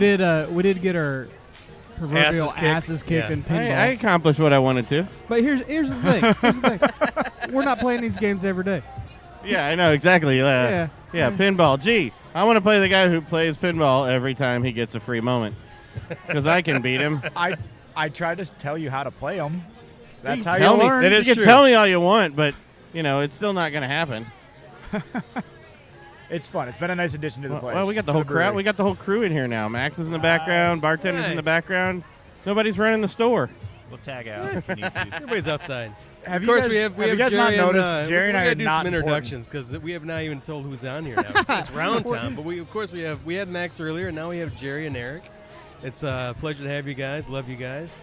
We did get our proverbial Asses kicked. asses kicked Yeah. in pinball. I accomplished what I wanted to. But here's the thing. We're not playing these games every day. Yeah, I know exactly. Yeah. Yeah, pinball. Gee, I want to play the guy who plays pinball every time he gets a free moment, because I can beat him. I tried to tell you how to play them. That's how Tell you me, learn. That is you can true. tell me all you want, but it's still not going to happen. It's fun. It's been a nice addition to the place. Well, we got the to whole crowd. brewery. We got the whole crew in here now. Max is in the background. Bartender's in the Nice. background. Nobody's running the store. We'll tag out if you need to. Everybody's outside. Have Of you course, guys, we have you guys Jerry not and, noticed? Jerry and I we are gotta do not some important. introductions because we have not even told who's on here now. It's Round Town, but we had Max earlier, and now we have Jerry and Eric. It's a pleasure to have you guys. Love you guys.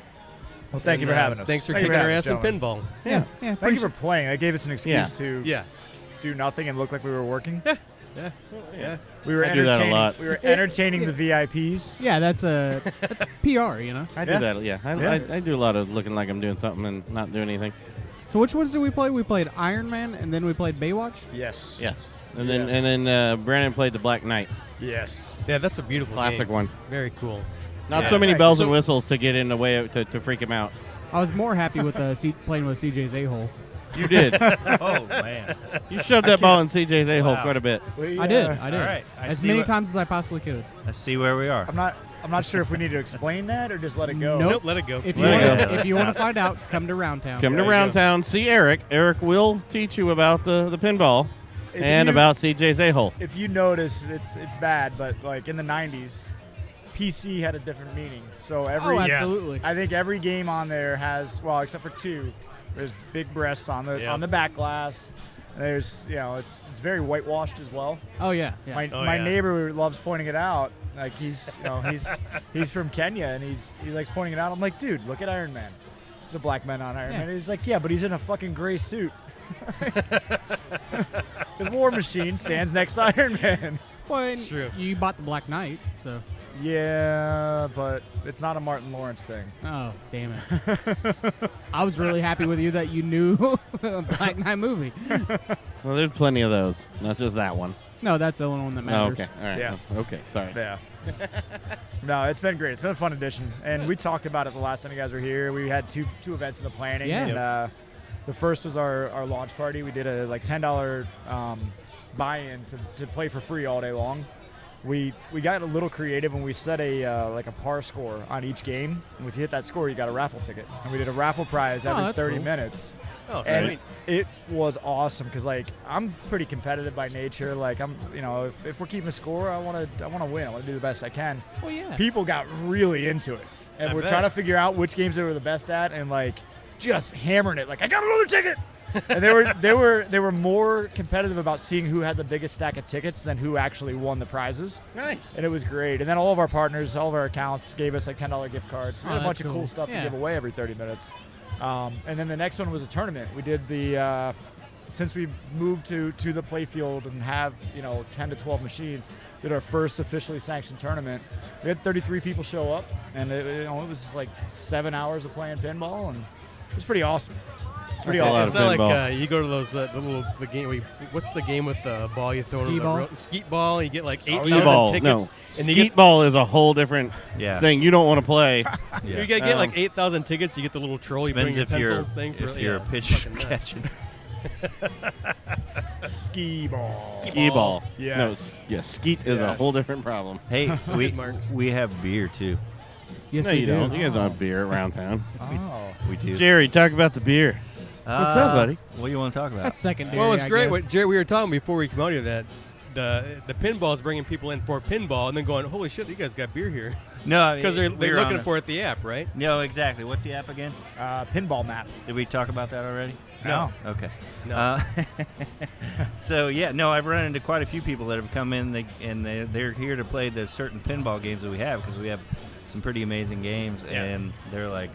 Well, thank you And, for having us. Thanks for Thank you kicking our having ass us, in gentlemen. pinball. Yeah. Thank you for playing. That gave us an excuse to Yeah. do nothing and look like we were working. Yeah. We were I do that a entertaining. lot. We were entertaining the VIPs. Yeah, that's PR, you know. I do that. Yeah, I do a lot of looking like I'm doing something and not doing anything. So which ones did we play? We played Iron Man, and then we played Baywatch. Yes. Yes. Yes. And then Brandon played the Black Knight. Yes. Yeah, that's a beautiful Classic game. one. Very cool. Not Yeah. so many Right, bells so- and whistles to get in the way to freak him out. I was more happy with playing with CJ's a-hole. You did. Oh, man. You shoved that ball in CJ's a-hole Wow. quite a bit. I did. All right. I As see many what- times as I possibly could. I see where we are. I'm not sure if we need to explain that or just let it go. Nope. Let it go. If you Let it wanna, go. if you want to find out, come to Round Town. Come to Round Town, see Eric. Eric will teach you about the pinball If and you- about CJ's a-hole. If you notice, it's bad, but like in the 90s, PC had a different meaning. So Oh, absolutely. I think every game on there has, well, except for two, there's big breasts on the back glass, There's, it's very whitewashed as well. Oh yeah. My neighbor loves pointing it out. Like he's from Kenya and he likes pointing it out. I'm like, dude, look at Iron Man. There's a black man on Iron Man. He's like, yeah, but he's in a fucking gray suit. His War Machine stands next to Iron Man. Well, It's true. You bought the Black Knight, so. Yeah, but it's not a Martin Lawrence thing. Oh, damn it. I was really happy with you that you knew a Black Knight movie. Well, there's plenty of those, not just that one. No, that's the only one that Oh, matters. okay. All right. Yeah. Okay. Sorry. Yeah. No, it's been great. It's been a fun edition, and we talked about it the last time you guys were here. We had two events in the planning. Yeah. And, the first was our launch party. We did a $10 buy-in to play for free all day long. We got a little creative and we set a par score on each game. And if you hit that score, you got a raffle ticket. And we did a raffle prize every 30 cool. minutes. Oh, And sweet. it was awesome because I'm pretty competitive by nature. Like I'm, if we're keeping a score, I want to win. I want to do the best I can. Well, yeah. People got really into it, and I we're bet. trying to figure out which games they were the best at, and just hammering it. Like, I got another ticket. And they were more competitive about seeing who had the biggest stack of tickets than who actually won the prizes. Nice. And it was great. And then all of our partners, all of our accounts gave us $10 gift cards. We had a bunch of cool stuff to give away every 30 minutes. And then the next one was a tournament. We did since we moved to the playfield and have 10 to 12 machines, did our first officially sanctioned tournament. We had 33 people show up, and it was like 7 hours of playing pinball, and it was pretty awesome. It's pretty That's a lot awesome. It's not pinball. like you go to those the game. What's the game with the ball you throw? Skee in the ball? Skeet ball. You get like Skee 8,000 ball. tickets. No. And you Skeet get ball is a whole different Yeah. thing. You don't want to play. you gotta get like 8,000 tickets. You get the little troll. You bring Depends your if pencil you're thing. For, if you're a yeah, pitcher fucking nuts. catching. Skee ball. Skee ball. Yes. No, skeet is a Yes. whole different problem. Hey, Marks. we have beer too. Yes, No, we you do. don't. You guys don't have beer around town. Oh. We do. Jerry, talk about the beer. What's up, buddy? What do you want to talk about? That's secondary. Well, it's I great. guess. What Jerry, we were talking before we came out here that the pinball is bringing people in for pinball and then going, holy shit, you guys got beer here. No, I mean, Because they're we were on looking it. for it at the app, right? No, exactly. What's the app again? Pinball map. Did we talk about that already? No. Okay. No. So yeah, no, I've run into quite a few people that have come in, they're here to play the certain pinball games that we have because we have some pretty amazing games, and they're like,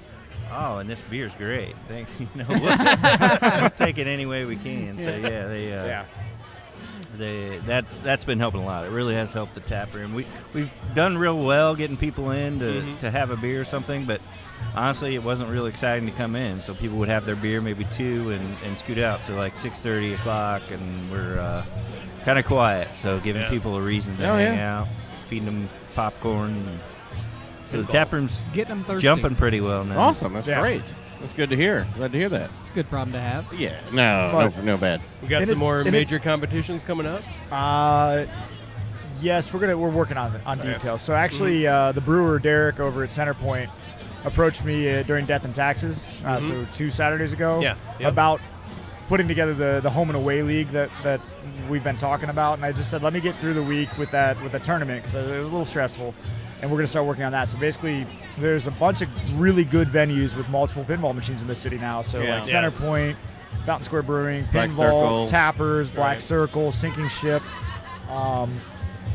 oh, and this beer's great. Thanks. We'll take it any way we can. So yeah, that's been helping a lot. It really has helped the tap room. We've done real well getting people in to have a beer or something, but honestly, it wasn't really exciting to come in. So people would have their beer, maybe 2, and scoot out. So like 6:30 o'clock, and we're kind of quiet. So giving people a reason to hang out, feeding them popcorn. So the tap room's Getting them thirsty. jumping pretty well now. Awesome. That's great. That's good to hear. Glad to hear that. It's a good problem to have. Yeah. No bad. We got some more major competitions coming up. Yes, we're working on details. So actually, the brewer Derek over at Centerpoint approached me during Death and Taxes, so 2 Saturdays ago, about putting together the home and away league that we've been talking about, and I just said, let me get through the week with the tournament because it was a little stressful, and we're going to start working on that. So basically, there's a bunch of really good venues with multiple pinball machines in the city now. So like Centerpoint, Fountain Square Brewing, Black Pinball, Circle. Tappers, Black Circle, Sinking Ship.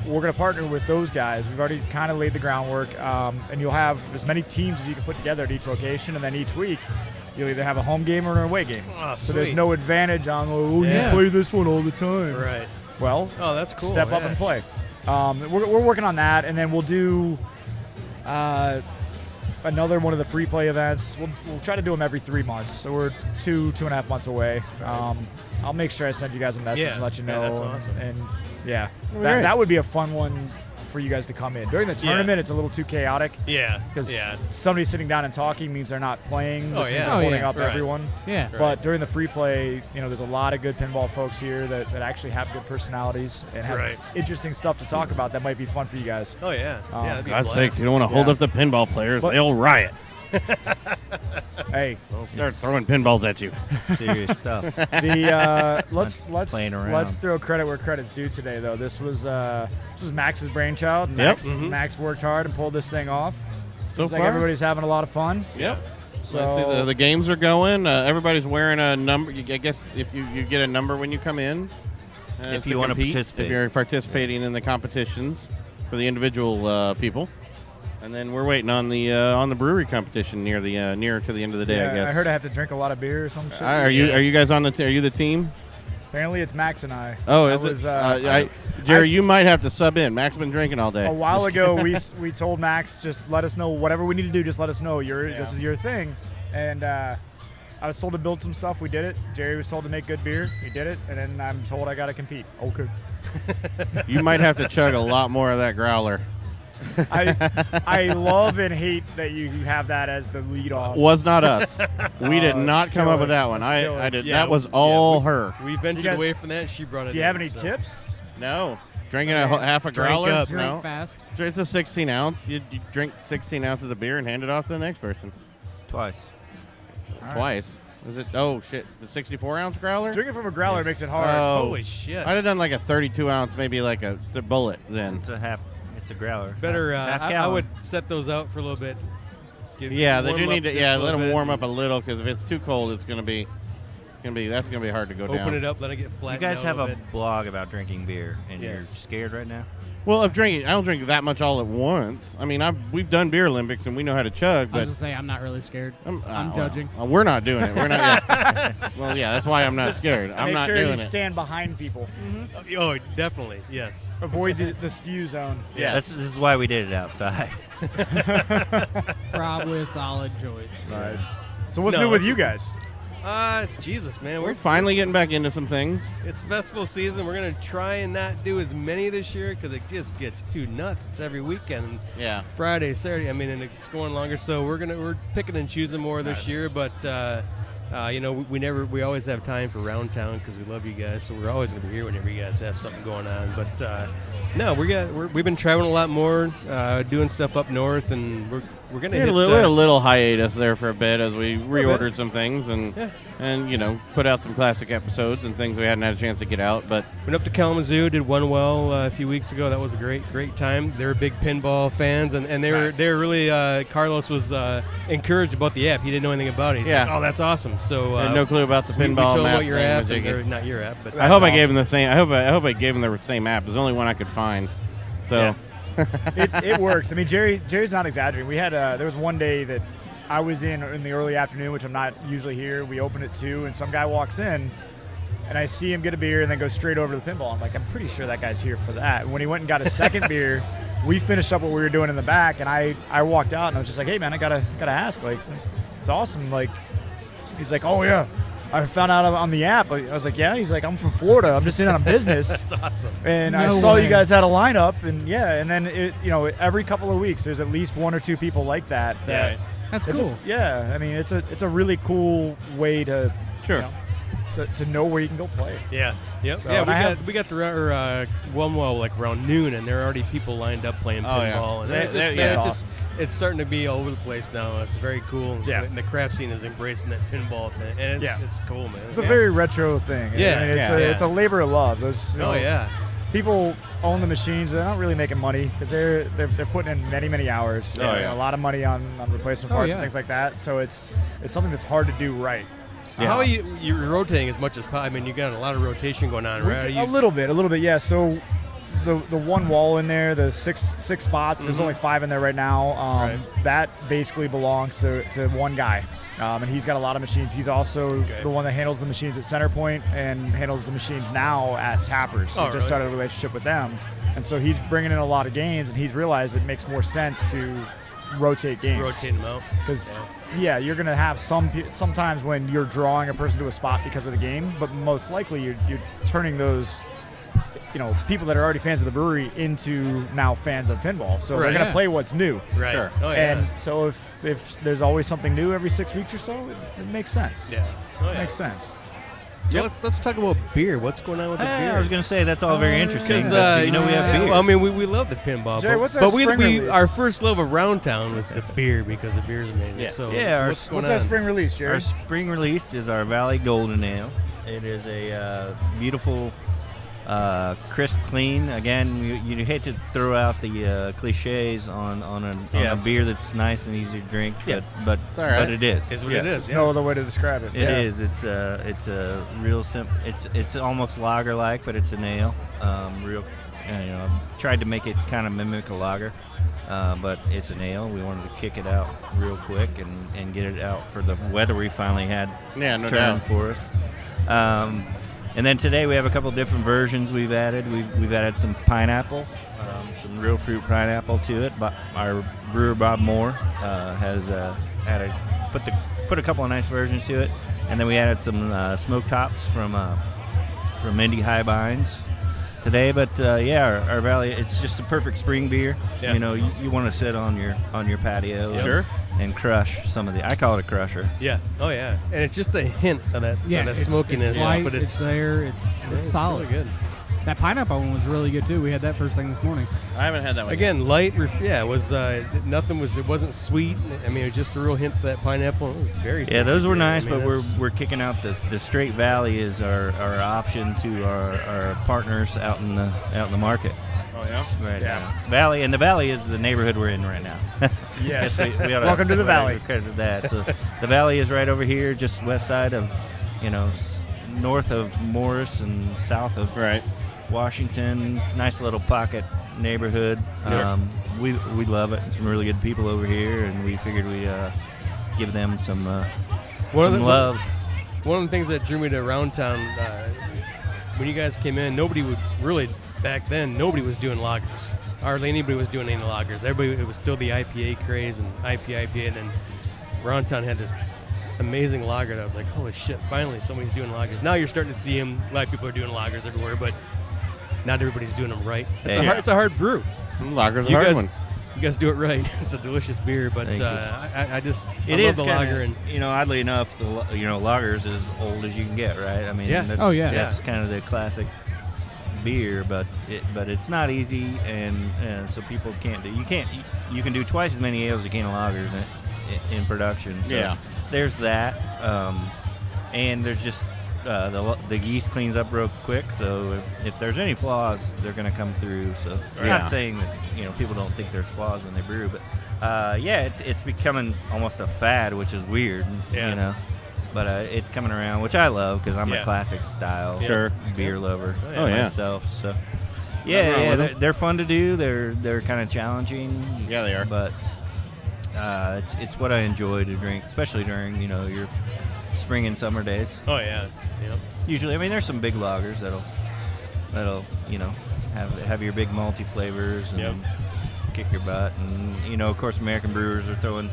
We're going to partner with those guys. We've already kind of laid the groundwork, and you'll have as many teams as you can put together at each location, and then each week you'll either have a home game or an away game. Oh, so there's sweet. no advantage on, you play this one all the time. Right. Well, that's cool. Step up and play. We're working on that, and then we'll do another one of the free play events. We'll try to do them every 3 months, so we're 2.5 months away. I'll make sure I send you guys a message and let you know. Yeah, that's awesome. And that would be a fun one for you guys to come in. During the tournament, it's a little too chaotic. Yeah. Because somebody sitting down and talking means they're not playing. Oh, which means yeah. they're holding up Right. everyone. Yeah. But during the free play, there's a lot of good pinball folks here that actually have good personalities and have interesting stuff to talk about that might be fun for you guys. Oh, yeah. That'd be a God's blast. sakes, you don't want to hold up the pinball players. They'll riot. Hey, they'll start throwing pinballs at you. Serious stuff. Let's throw credit where credit's due today, though. This was Max's brainchild. Max worked hard and pulled this thing off. So Seems like far, everybody's having a lot of fun. Yep. So let's see, the games are going. Everybody's wearing a number. I guess if you get a number when you come in. If you want to participate. If you're participating in the competitions for the individual people. And then we're waiting on the brewery competition near to the end of the day. Yeah, I guess. I heard I have to drink a lot of beer or some shit. Are you guys on are you the team? Apparently it's Max and I. Oh, is it? Jerry, you might have to sub in. Max been drinking all day. A while ago, we told Max, just let us know whatever we need to do. Just let us know. This is your thing. And I was told to build some stuff. We did it. Jerry was told to make good beer. We did it. And then I'm told I got to compete. Okay. You might have to chug a lot more of that growler. I love and hate that you have that as the lead off. Was not us. We did not come up with that one. I did. That was all her. We ventured away from that, and she brought it. Do you have any tips? No. Drinking half a growler? Drink fast. It's a 16 ounce. You drink 16 ounces of beer and hand it off to the next person. Twice. Twice. Is it? Oh shit! The 64 ounce growler. Drinking from a growler makes it hard. Oh, holy shit! I'd have done like a 32 ounce, maybe like the bullet. Then it's a half. It's a growler. Better. I would set those out for a little bit. They do need to. Yeah, let them warm up a little because if it's too cold, it's gonna be hard to go down. Open it up, let it get flat. You guys have a blog about drinking beer, and you're scared right now. Well, I don't drink that much all at once. I mean, we've done Beer Olympics and we know how to chug. But I was gonna say I'm not really scared. I'm judging. We're not doing it. We're not. Yeah. Well, yeah, that's why I'm not scared. I'm not doing it. Make sure you stand behind people. Mm-hmm. Oh, definitely. Yes. Avoid the spew zone. Yeah, this is why we did it outside. Probably a solid choice. Nice. So what's new with you guys? Jesus, man. We're finally getting back into some things. It's festival season. We're going to try and not do as many this year because it just gets too nuts. It's every weekend. Yeah. Friday, Saturday. I mean, and it's going longer. So we're picking and choosing more this year. But, we always have time for Round Town because we love you guys. So we're always going to be here whenever you guys have something going on. But, no, we've been traveling a lot more, doing stuff up north, and we're going to hit a little hiatus there for a bit as we reordered some things and put out some classic episodes and things we hadn't had a chance to get out. But went up to Kalamazoo, did one a few weeks ago. That was a great time. They're big pinball fans, and they were really Carlos was encouraged about the app. He didn't know anything about it. He's like, oh, that's awesome. So I had no clue about the pinball we told him map. about your app, or not your app, but I hope I gave him the same. I hope I gave him the same app. It was the only one I could find. So. Yeah. it works. I mean, Jerry's not exaggerating. We had there was one day that I was in the early afternoon, which I'm not usually here. We open at 2, and some guy walks in, and I see him get a beer and then go straight over to the pinball. I'm like, I'm pretty sure that guy's here for that. And when he went and got a second beer, we finished up what we were doing in the back, and I walked out and I was just like, hey man, I gotta ask, like, it's awesome. Like, he's like, oh yeah, I found out on the app. I was like, yeah. He's like, I'm from Florida. I'm just in on business. That's awesome. And I saw you guys had a lineup, and and then every couple of weeks there's at least 1 or 2 people like that. That's cool. I mean, it's a really cool way to to know where you can go play. Yeah. Yep. So, yeah, we got to like around noon, and there are already people lined up playing pinball, and it's starting to be all over the place now. It's very cool. Yeah. And the craft scene is embracing that pinball thing, and it's cool, man. It's a very retro thing. Yeah. I mean, it's a labor of love. Those people own the machines. They're not really making money because they're putting in many hours. A lot of money on replacement parts and things like that. So it's something that's hard to do right. Yeah. How are you're rotating as much as possible? I mean, you got a lot of rotation going on, right? A little bit, yeah. So the one wall in there, the six spots, there's only 5 in there right now. That basically belongs to one guy. And he's got a lot of machines. He's also the one that handles the machines at Centerpoint and handles the machines now at Tappers. So just started a relationship with them. And so he's bringing in a lot of games, and he's realized it makes more sense to rotate games. Rotate them out. Because you're going to have sometimes when you're drawing a person to a spot because of the game, but most likely you're turning those people that are already fans of the brewery into now fans of pinball. So they're going to play what's new. Right. Sure. Oh, and so if there's always something new every 6 weeks or so, it makes sense. Yeah. It makes sense. So let's talk about beer. What's going on with the beer? I was going to say that's all very interesting. We have beer. Well, I mean, we love the pinball. Jerry, what's our spring release? Our first love of Round Town was the beer because the beer is amazing. Yes. So what's our spring release, Jerry? Our spring release is our Valley Golden Ale. It is a beautiful Crisp, clean. Again, you hate to throw out the cliches on a beer that's nice and easy to drink, but it is. It's what it is. There's no other way to describe it. It is. It's a real simple. It's almost lager-like, but it's an ale. I've tried to make it kind of mimic a lager, but it's an ale. We wanted to kick it out real quick and get it out for the weather we finally had turn for us. And then today we have a couple different versions we've added. We've added some pineapple, some real fruit pineapple to it. But our brewer Bob Moore has put a couple of nice versions to it, and then we added some smoke tops from Indy High Bines today. But our Valley, it's just a perfect spring beer. Yeah. You want to sit on your patio. Sure. And crush some of the. I call it a crusher. Yeah. Oh yeah. And it's just a hint of that smokiness. It's light, but it's there. It's solid. Really good. That pineapple one was really good too. We had that first thing this morning. I haven't had that one. Again, light. It was nothing. It wasn't sweet. I mean, it was just a real hint of that pineapple. It was very. Yeah, those were nice, but we're kicking out the Straight Valley is our option to our partners out in the market. Oh yeah. Right. Yeah. Valley, and the Valley is the neighborhood we're in right now. Yes. Welcome to the Valley. Credit to that. So the Valley is right over here, just west side of, north of Morris and south of Washington. Nice little pocket neighborhood. We love it. Some really good people over here, and we figured we give them some love. One of the things that drew me to Round Town, when you guys came in, nobody would really. Back then, nobody was doing lagers. Hardly anybody was doing any lagers. It was still the IPA craze and IPA, and then Round Town had this amazing lager that I was like, holy shit, finally somebody's doing lagers. Now you're starting to see them. A lot of people are doing lagers everywhere, but not everybody's doing them right. It's a hard brew. Lager's a hard one. You guys do it right. It's a delicious beer, but I love the lager. And oddly enough, lager's as old as you can get, right? I mean, that's kind of the classic beer, but it's not easy, and so people can't do. You can do twice as many ales as you can lagers in production. So there's that, and there's just the yeast cleans up real quick. So if there's any flaws, they're going to come through. So I'm not saying that people don't think there's flaws when they brew, but it's becoming almost a fad, which is weird. But it's coming around, which I love because I'm a classic style beer lover myself. So they're fun to do. They're kind of challenging. Yeah, they are. But it's what I enjoy to drink, especially during your spring and summer days. Oh yeah. Usually, I mean, there's some big lagers that'll have your big malty flavors and kick your butt. And of course, American brewers are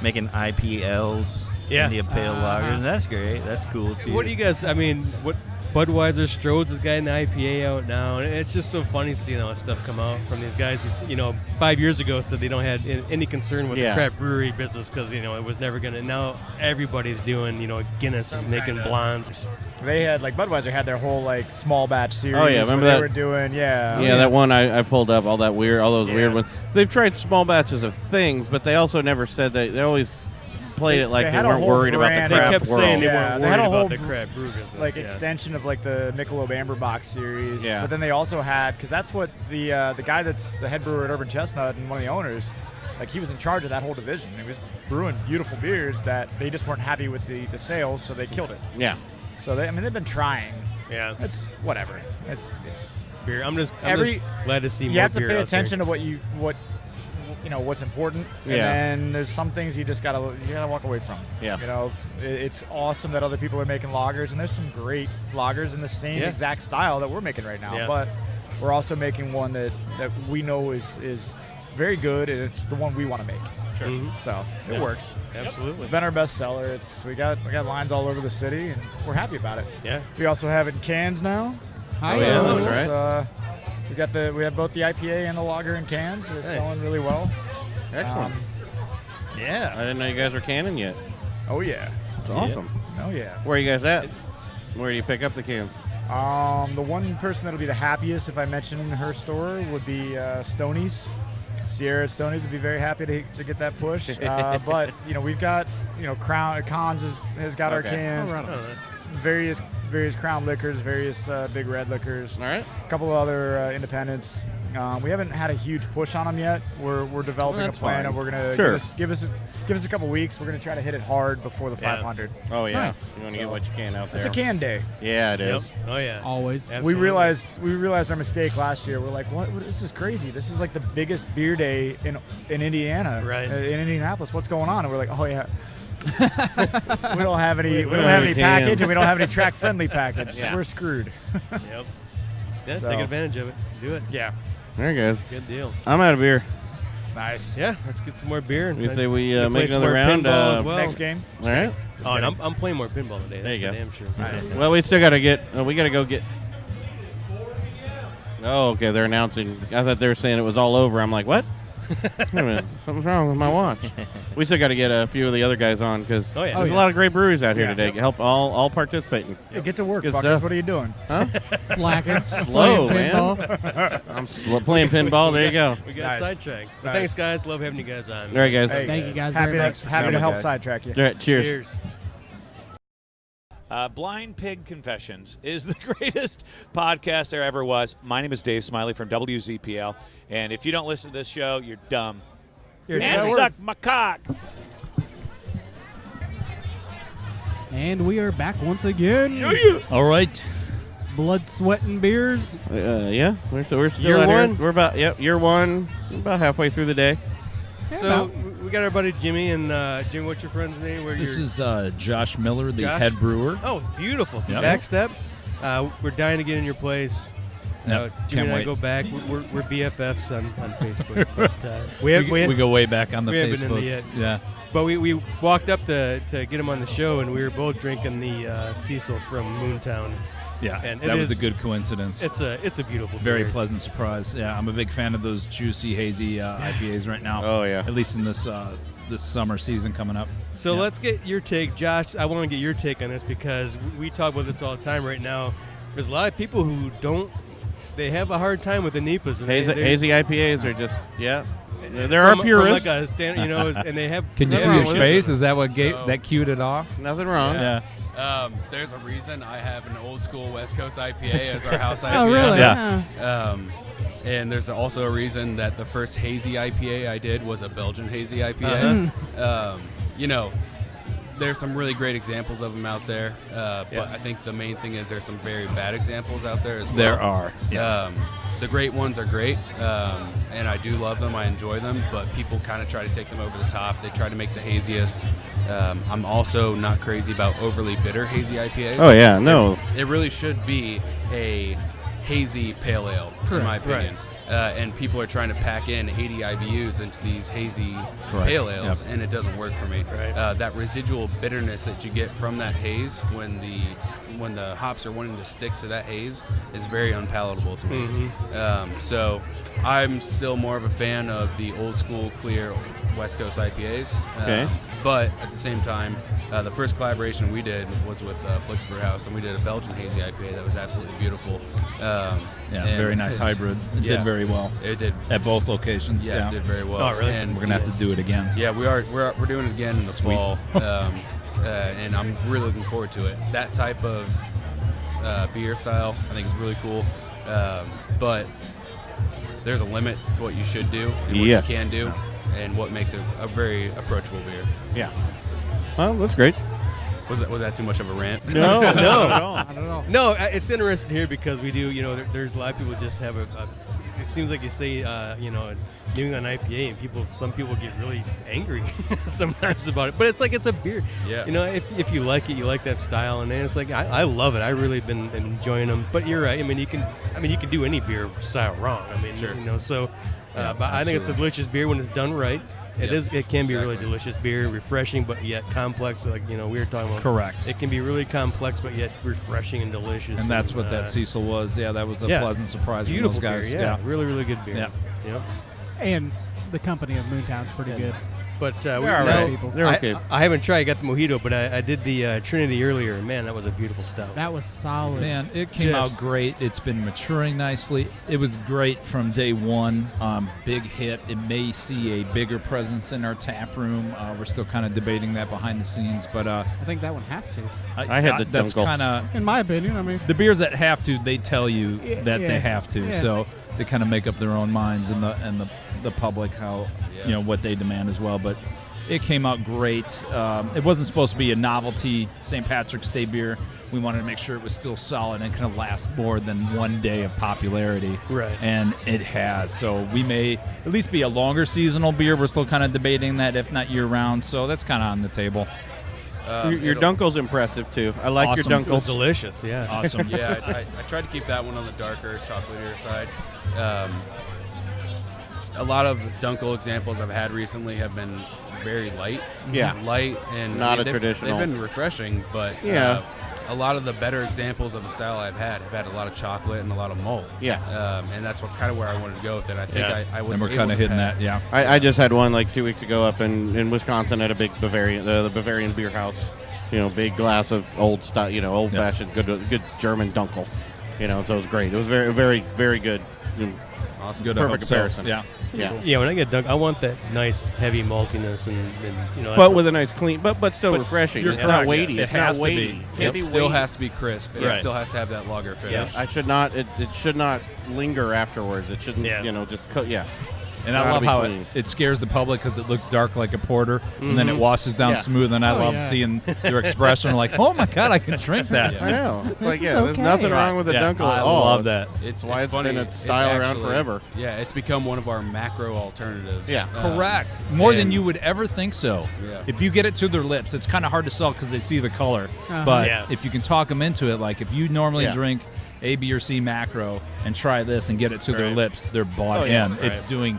making IPLs. India Pale Lagers, and that's great. That's cool too. What do you guys? I mean, what Budweiser, Strode's has got an IPA out now, and it's just so funny seeing all that stuff come out from these guys who, 5 years ago said they don't have any concern with the craft brewery business because it was never gonna. Now everybody's doing, Guinness is making blondes. They had Budweiser had their whole small batch series. Oh yeah, remember that? They were doing that one I pulled up all those weird ones. They've tried small batches of things, but they also never said they always played it like they weren't worried about the craft They kept world. saying they weren't they had worried a whole about the craft brew business. Extension of the Michelob Amber Box series. Yeah. But then they also had, because that's what the guy that's the head brewer at Urban Chestnut and one of the owners, he was in charge of that whole division. He was brewing beautiful beers that they just weren't happy with the sales, so they killed it. Yeah. So they've been trying. Yeah. It's whatever. Beer. I'm just glad to see more beer. You have to pay attention to what's important, and then there's some things you gotta walk away from. Yeah. It's awesome that other people are making lagers, and there's some great lagers in the same exact style that we're making right now. Yeah. But we're also making one that we know is very good, and it's the one we want to make. Sure. Mm-hmm. So it works. Absolutely. It's been our best seller. We got lines all over the city, and we're happy about it. Yeah. We also have it in cans now. Oh yeah, that's right. We have both the IPA and the lager in cans. It's selling really well. Excellent. Yeah. I didn't know you guys were canning yet. Oh yeah. It's awesome. Oh yeah. Where are you guys at? Where do you pick up the cans? The one person that'll be the happiest if I mention her store would be Stoney's. Sierra at Stoney's would be very happy to get that push. But we've got Cons has got our cans. Various various Crown liquors, various Big Red liquors. All right. A couple of other independents. We haven't had a huge push on them yet. We're developing a plan, and we're gonna give us a couple weeks. We're gonna try to hit it hard before the 500. Oh yeah, nice. You want to get what you can out there. It's a can day. Yeah, it is. Oh yeah, always. We realized our mistake last year. We're like, what? This is crazy. This is like the biggest beer day in Indiana, right? In Indianapolis. What's going on? And we're like, oh yeah. we don't have any. We don't have any package, and we don't have any track friendly package. Yeah. We're screwed. Yep. Yeah, So. take advantage of it. Do it. Yeah. There you guys. Good deal. I'm out of beer. Nice. Yeah, let's get some more beer. And We say we play make some another more round. pinball as well. Next game. All right. Oh, and I'm playing more pinball today. There That's you for go. damn sure. Nice. Well, we still got to get. We got to go get. Oh, okay. They're announcing. I thought they were saying it was all over. I'm like, what? Wait a minute, something's wrong with my watch. We still got to get a few of the other guys on because there's a lot of great breweries out here today. Help all participating. Hey, get to work, Good fuckers. stuff. What are you doing? Huh? Slacking. Slow, Playing man. pinball. I'm playing pinball. There you go. We got sidetracked. But Nice. thanks, guys. Love having you guys on. All right, guys. Hey, Thank you guys happy very much. happy to help sidetrack you. All right, cheers. Cheers. Blind Pig Confessions is the greatest podcast there ever was. My name is Dave Smiley from WZPL, and if you don't listen to this show, you're dumb. And suck my cock. And we are back once again. All right. Blood, sweat, and beers. Yeah, we're still Year out here. one? We're about year one. We're about halfway through the day. So we got our buddy Jimmy, and Jimmy, what's your friend's name? This is Josh Miller, the Josh? head brewer. Oh, beautiful. From Yep. Backstep. We're dying to get in your place. Yep, Jimmy can't and I wait. go back. We're BFFs on Facebook. But, we go way back on the we haven't been in Facebooks. yet. Yeah. But we walked up to get him on the show, and we were both drinking the Cecil from Moontown. Yeah, and that was a good coincidence. It's a beautiful, very beer. pleasant surprise. Yeah, I'm a big fan of those juicy, hazy IPAs right now. Oh yeah, at least in this summer season coming up. So Yeah. let's get your take, Josh. I want to get your take on this because we talk about this all the time right now. There's a lot of people who don't. They have a hard time with the NEPAs. And hazy IPAs are just There are purists. From like a standard, and they have. Can you see his face? Is that what that cued it off? Nothing wrong. Yeah. There's a reason I have an old school West Coast IPA as our house IPA. Oh, really? Yeah. And there's also a reason that the first hazy IPA I did was a Belgian hazy IPA. There's some really great examples of them out there, but I think the main thing is there's some very bad examples out there as well. There are, yes. The great ones are great, and I do love them. I enjoy them, but people kind of try to take them over the top. They try to make the haziest. I'm also not crazy about overly bitter hazy IPAs. Oh, yeah, no. It really should be a hazy pale ale, in my opinion. And people are trying to pack in 80 IBUs into these hazy pale ales, and it doesn't work for me. That residual bitterness that you get from that haze when the hops are wanting to stick to that haze is very unpalatable to me. So I'm still more of a fan of the old school clear West Coast IPAs. But at the same time, the first collaboration we did was with Flicks Brew House, and we did a Belgian hazy IPA that was absolutely beautiful. Very nice hybrid. It did very well. It did at both locations. Yeah, it did very well. Oh, really? And we're gonna have to do it again. Yeah, we are. We're doing it again in the fall, and I'm really looking forward to it. That type of beer style, I think, is really cool. But there's a limit to what you should do and what you can do, and what makes it a very approachable beer. Yeah. Well, that's great. Was that too much of a rant? No, not at all. I don't know. No, it's interesting here because we do. There's a lot of people just have it seems like you say, New England IPA, and some people get really angry sometimes about it. But it's like it's a beer. Yeah. If you like it, you like that style, and then it's like I love it. I really been enjoying them. But you're right. I mean, you can do any beer style wrong. I mean, sure. But I think it's a delicious beer when it's done right. It can be really delicious beer, refreshing, but yet complex. Like we were talking about. Correct. It can be really complex, but yet refreshing and delicious. And that's what that Cecil was. Yeah, that was a pleasant surprise from those guys. Beer, really, really good beer. Yeah. Yep. And the company of Moontown's pretty good. But They're all right. They're okay. I haven't tried. I got the mojito, but I did the Trinity earlier. Man, that was a beautiful stout. That was solid. Man, it came out great. It's been maturing nicely. It was great from day one. Big hit. It may see a bigger presence in our tap room. We're still kind of debating that behind the scenes, but I think that one has to. I had the That's kind of, in my opinion. I mean, the beers that have to, they tell you that yeah. they have to. Yeah. So they kind of make up their own minds and the public how what they demand as well. But it came out great. It wasn't supposed to be a novelty St. Patrick's Day beer. We wanted to make sure it was still solid and kind of last more than one day of popularity. Right. And it has. So we may at least be a longer seasonal beer. We're still kind of debating that, if not year-round. So that's kind of on the table. Your Dunkel's impressive, too. I like Awesome. your It was Dunkels. delicious. Yeah. Awesome. Yeah, I tried to keep that one on the darker, chocolatier side. A lot of Dunkel examples I've had recently have been very light. Yeah. Light and Not a they've- traditional. They've been refreshing, but a lot of the better examples of the style I've had a lot of chocolate and a lot of malt. Yeah. And that's kind of where I wanted to go with it. I think I was. And we're able kind of to hitting have- that, yeah. I just had one like 2 weeks ago up in Wisconsin at a big Bavarian, the Bavarian beer house. Big glass of old style, old-fashioned, good German Dunkel. So it was great. It was very, very, very good. Awesome. Good. Perfect comparison. Yeah. Yeah, when I get Dunk, I want that nice heavy maltiness and But with a nice clean, but still refreshing. It's not weighty. It It's has not to weighty. be. It still has to be crisp. It Right. still has to have that lager finish. I should not. It should not linger afterwards. It shouldn't. Just cut. Yeah. And I Gotta love be how clean. it scares the public because it looks dark like a porter, and then it washes down smooth. And I love seeing their expression, like, "Oh my God, I can drink that." I know. It's like, is there's okay. nothing wrong with the Dunkel at all. I love that. It's why it's funny. been a style around actually- forever. Yeah, it's become one of our macro alternatives. Yeah. Correct. More than and- you would ever think so. Yeah. If you get it to their lips, it's kind of hard to sell because they see the color. Uh-huh. But Yeah. if you can talk them into it, like if you normally Yeah. drink A, B, or C macro and try this and get it to their Right. lips, they're bought Oh, yeah. in. It's Right. doing.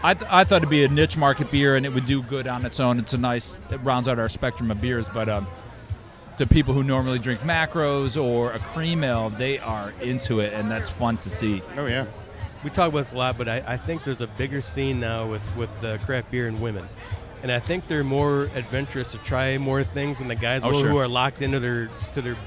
I thought it'd be a niche market beer and it would do good on its own. It rounds out our spectrum of beers. But to people who normally drink macros or a cream ale, they are into it, and that's fun to see. Oh yeah. we talk about this a lot, but I think there's a bigger scene now with craft beer and women. And I think they're more adventurous to try more things than the guys sure. who are locked into their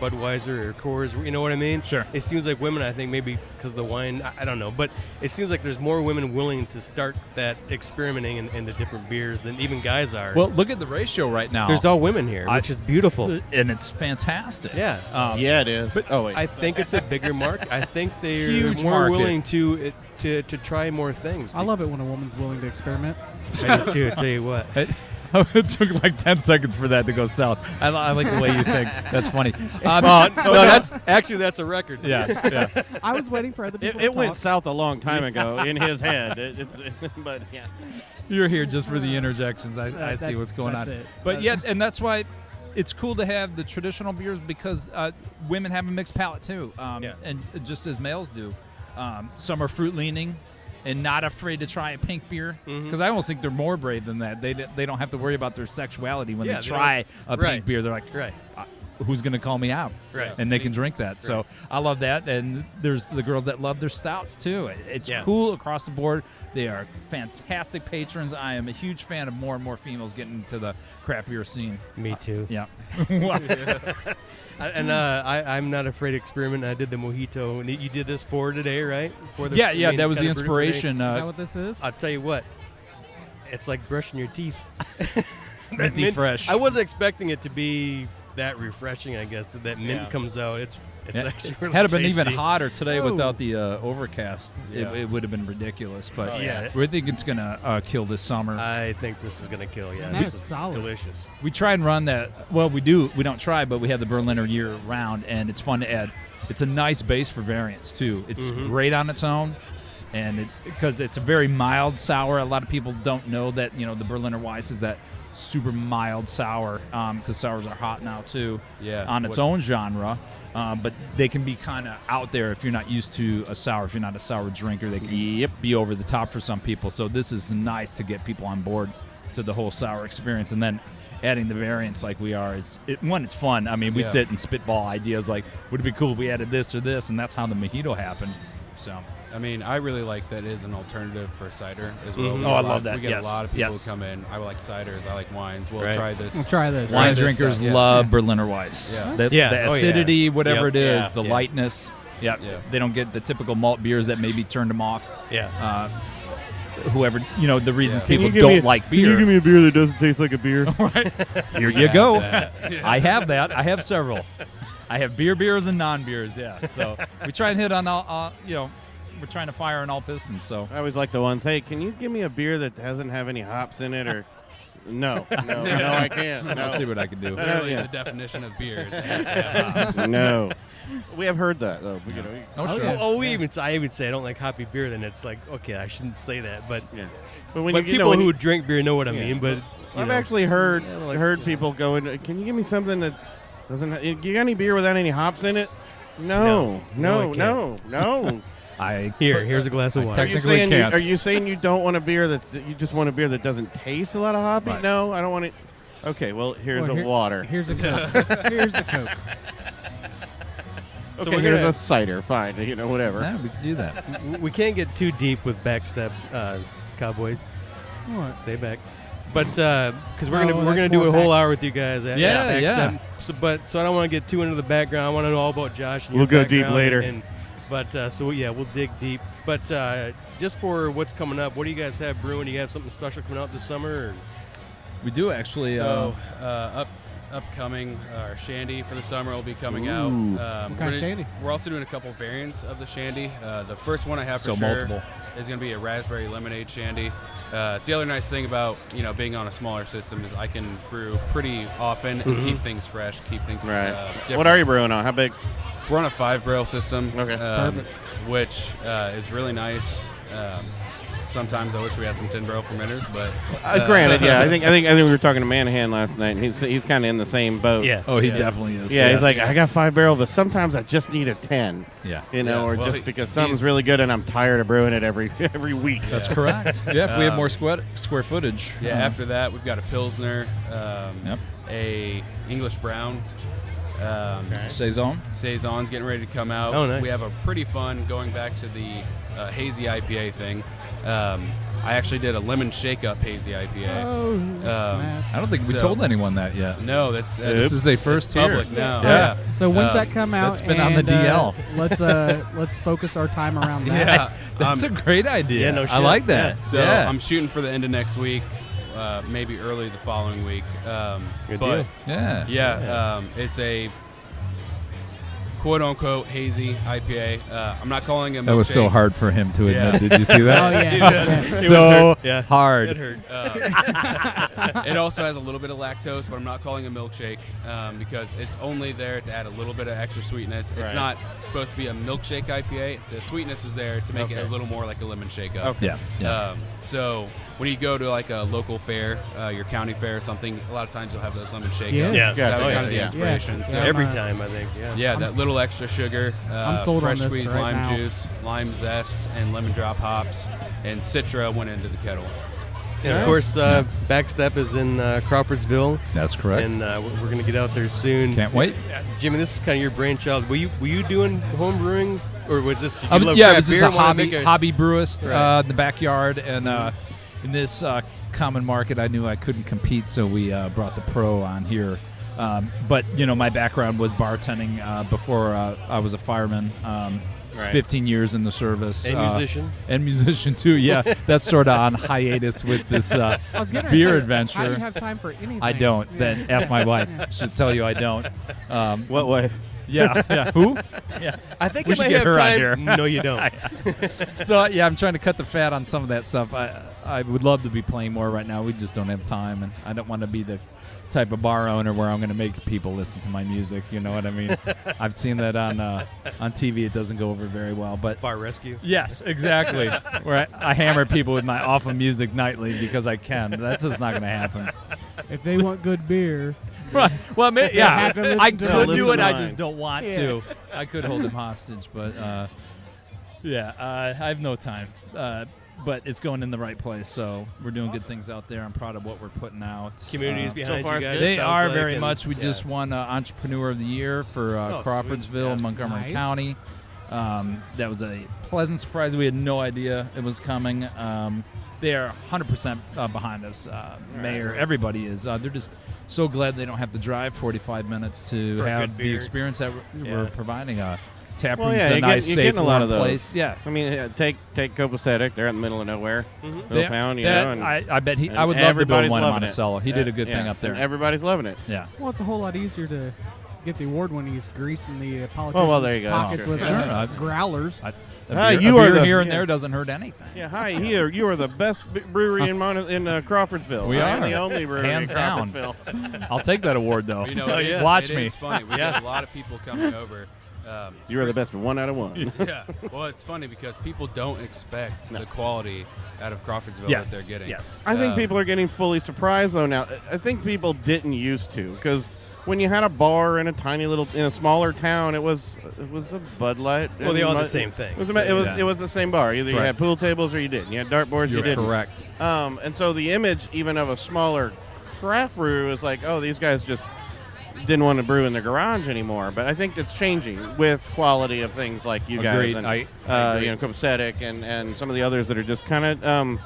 Budweiser or Coors. You know what I mean? Sure. It seems like women, I think maybe because of the wine, I don't know. But it seems like there's more women willing to start that experimenting in the different beers than even guys are. Well, look at the ratio right now. There's all women here, which is beautiful. And it's fantastic. Yeah. Yeah, it is. But wait. I think it's a bigger market. I think they're Huge more market. willing to try more things. I love it when a woman's willing to experiment. I do too. I tell you what. It took like 10 seconds for that to go south. I like the way you think. That's funny. That's a record. Yeah. I was waiting for other people It to went talk. south a long time ago in his head. But yeah. You're here just for the interjections. I see That's- what's going that's on. it. But yeah, and that's why it's cool to have the traditional beers because women have a mixed palate too, and just as males do. Some are fruit leaning and not afraid to try a pink beer because I almost think they're more brave than that. They don't have to worry about their sexuality when they try a pink beer. They're like, who's going to call me out? Right. And they can drink that. So I love that. And there's the girls that love their stouts too. It's cool across the board. They are fantastic patrons. I am a huge fan of more and more females getting into the craft beer scene. Me too. Yeah. And I'm not afraid to experiment. I did the mojito. And you did this for today, right? For the Yeah, main that was the kind of brew for today? inspiration. Is that what this is? I'll tell you what. It's like brushing your teeth. Minty mint, fresh. I wasn't expecting it to be that refreshing, I guess, that mint comes out. It's actually really had it been even tasty. hotter today Oh. without the overcast, Yeah. it would have been ridiculous. But yeah. we think it's going to kill this summer. I think this is going to kill, yeah. That's This is solid. delicious. We try and run that. Well, we do. We don't try, but we have the Berliner year round, and it's fun to add. It's a nice base for variants, too. It's great on its own, and because it's a very mild sour. A lot of people don't know that, the Berliner Weiss is that super mild sour because sours are hot now, too, on its own genre. But they can be kind of out there if you're not used to a sour. If you're not a sour drinker, they can be over the top for some people. So this is nice to get people on board to the whole sour experience. And then adding the variants like we are, it's fun. I mean, we sit and spitball ideas like, would it be cool if we added this or this? And that's how the mojito happened. So. I mean, I really like that it is an alternative for cider as well. Mm-hmm. Oh, I love that. We get a lot of people who come in. I like ciders. I like wines. We'll try this. We'll try this. Wine drinkers love Berliner Weiss. Yeah. The acidity, whatever it is, the Yeah. lightness. Yeah. They don't get the typical malt beers that maybe turned them off. Yeah. Whoever, the reasons people don't like beer. Can you give me a beer that doesn't taste like a beer? Right. Here you go. I have that. I have several. I have beers and non-beers, yeah. So we try and hit on all, we're trying to fire on all pistons. So I always like the ones, hey, can you give me a beer that doesn't have any hops in it? Or no, I can't. No. I'll see what I can do. Literally the definition of beers. It has to have hops. No. We have heard that, though. Sure. I even say I don't like hoppy beer, then it's like, okay, I shouldn't say that. But when people who drink beer know what I mean. But I've actually heard people going, can you give me something that doesn't, you got any beer without any hops in it? No. Here's a glass of water. Are you saying you don't want a beer you just want a beer that doesn't taste a lot of hoppy? Right. No, I don't want it. Okay, well, here's a water. Here's a Coke. Here's a Coke. Okay, so here's a cider. Fine, whatever. Yeah, we can do that. We can't get too deep with backstep, Cowboys. What? Stay back. But because we're gonna do a whole hour with you guys. At backstep. So I don't want to get too into the background. I want to know all about Josh. And we'll go deep later. We'll dig deep. But just for what's coming up, what do you guys have brewing? Do you have something special coming out this summer? Or? We do actually. So upcoming, our shandy for the summer will be coming out. What kind of shandy? We're also doing a couple variants of the shandy. The first one I have for sure multiple. is going to be a raspberry lemonade shandy. It's the other nice thing about being on a smaller system is I can brew pretty often and keep things fresh, keep things different. What are you brewing on? How big? We're on a 5-barrel system, perfect, which is really nice. Sometimes I wish we had some 10-barrel fermenters, but granted, I think we were talking to Manahan last night, and he's kind of in the same boat. Yeah. Oh, he definitely is. Yeah, he's like, I got 5-barrel, but sometimes I just need a 10. Yeah. Just because something's really good, and I'm tired of brewing it every week. That's correct. Yeah, if we have more square footage. Yeah. After that, we've got a pilsner, a English brown. Saison's getting ready to come out. Oh, nice. We have a pretty fun going back to the hazy IPA thing. I actually did a lemon shake-up hazy IPA. Oh, snap. I don't think we told anyone that yet. No, this is a first public here. now. Yeah. So when's that come out? That's been on the DL. Let's focus our time around that. That's a great idea. Yeah, no shit. I like that. So I'm shooting for the end of next week. Maybe early the following week. Good deal. Yeah. It's a quote-unquote hazy IPA. I'm not calling it a milkshake. That was so hard for him to admit. Did you see that? Oh, yeah. So hard. It hurt. It also has a little bit of lactose, but I'm not calling it a milkshake because it's only there to add a little bit of extra sweetness. It's not supposed to be a milkshake IPA. The sweetness is there to make it a little more like a lemon shake-up. Okay. Yeah. So when you go to like a local fair, your county fair or something, a lot of times you'll have those lemon shake-ups. Yeah. That was kind of the inspiration. So Every time, I think. yeah, that little extra sugar, I'm sold fresh on this squeezed right lime now. juice, lime zest, and lemon drop hops, and Citra went into the kettle. And of course, Backstep is in Crawfordsville. That's correct. And we're going to get out there soon. Can't wait. Jimmy, this is kind of your brainchild. Were you doing home brewing, or was this? It was just a hobby brewist in the backyard, and in this common market, I knew I couldn't compete, so we brought the pro on here. But my background was bartending before I was a fireman. 15 years in the service. And musician. And musician, too, yeah. That's sort of on hiatus with this beer adventure. How do you have time for anything? I don't. Then ask my wife. She'll tell you I don't. What wife? Yeah. Who? Yeah. I think we should get her time. on here. No, you don't. So, I'm trying to cut the fat on some of that stuff. I would love to be playing more right now. We just don't have time, and I don't want to be the type of bar owner where I'm going to make people listen to my music. You know what I mean? I've seen that on TV. It doesn't go over very well. But Bar rescue. Yes, exactly. Where I hammer people with my awful music nightly because I can. That's just not going to happen. If they want good beer. Right. Well, I could do it. I mine. just don't want to. I could hold them hostage, but I have no time. But it's going in the right place, so we're doing good things out there. I'm proud of what we're putting out. Communities behind so far you guys. They are very much. We just won Entrepreneur of the Year for Crawfordsville, sweet. Montgomery Nice. County. That was a pleasant surprise. We had no idea it was coming. They are 100% behind us. Mayor, everybody is. They're just so glad they don't have to drive 45 minutes to have the experience that we're providing. Tap room's a nice, safe, a lot of those. place. Yeah, I mean, take Copacetic. They're in the middle of nowhere, little town. And I bet I would love to build one in Monticello. He did a good thing up there. And everybody's loving it. Yeah. Well, it's a whole lot easier to get the award when he's greasing the politicians' there you go. pockets with growlers. A beer here and there doesn't hurt anything. Yeah, hi, here. You are the best brewery in Crawfordsville. We are the only brewery hands in down. Crawfordsville. I'll take that award, though. You know, Watch it me. is funny. We have a lot of people coming over. You are the best 1 out of 1. Yeah. Well, it's funny because people don't expect the quality out of Crawfordsville that they're getting. Yes. I think people are getting fully surprised, though, now. I think people didn't used to, because when you had a bar in a smaller town, it was a Bud Light. Well, they all the same thing. It was the same bar. Either you had pool tables or you didn't. You had dartboards or you didn't. Correct. And so the image even of a smaller craft brew is like, oh, these guys just didn't want to brew in the garage anymore. But I think it's changing with quality of things like you guys and Copacetic and some of the others that are just kind of.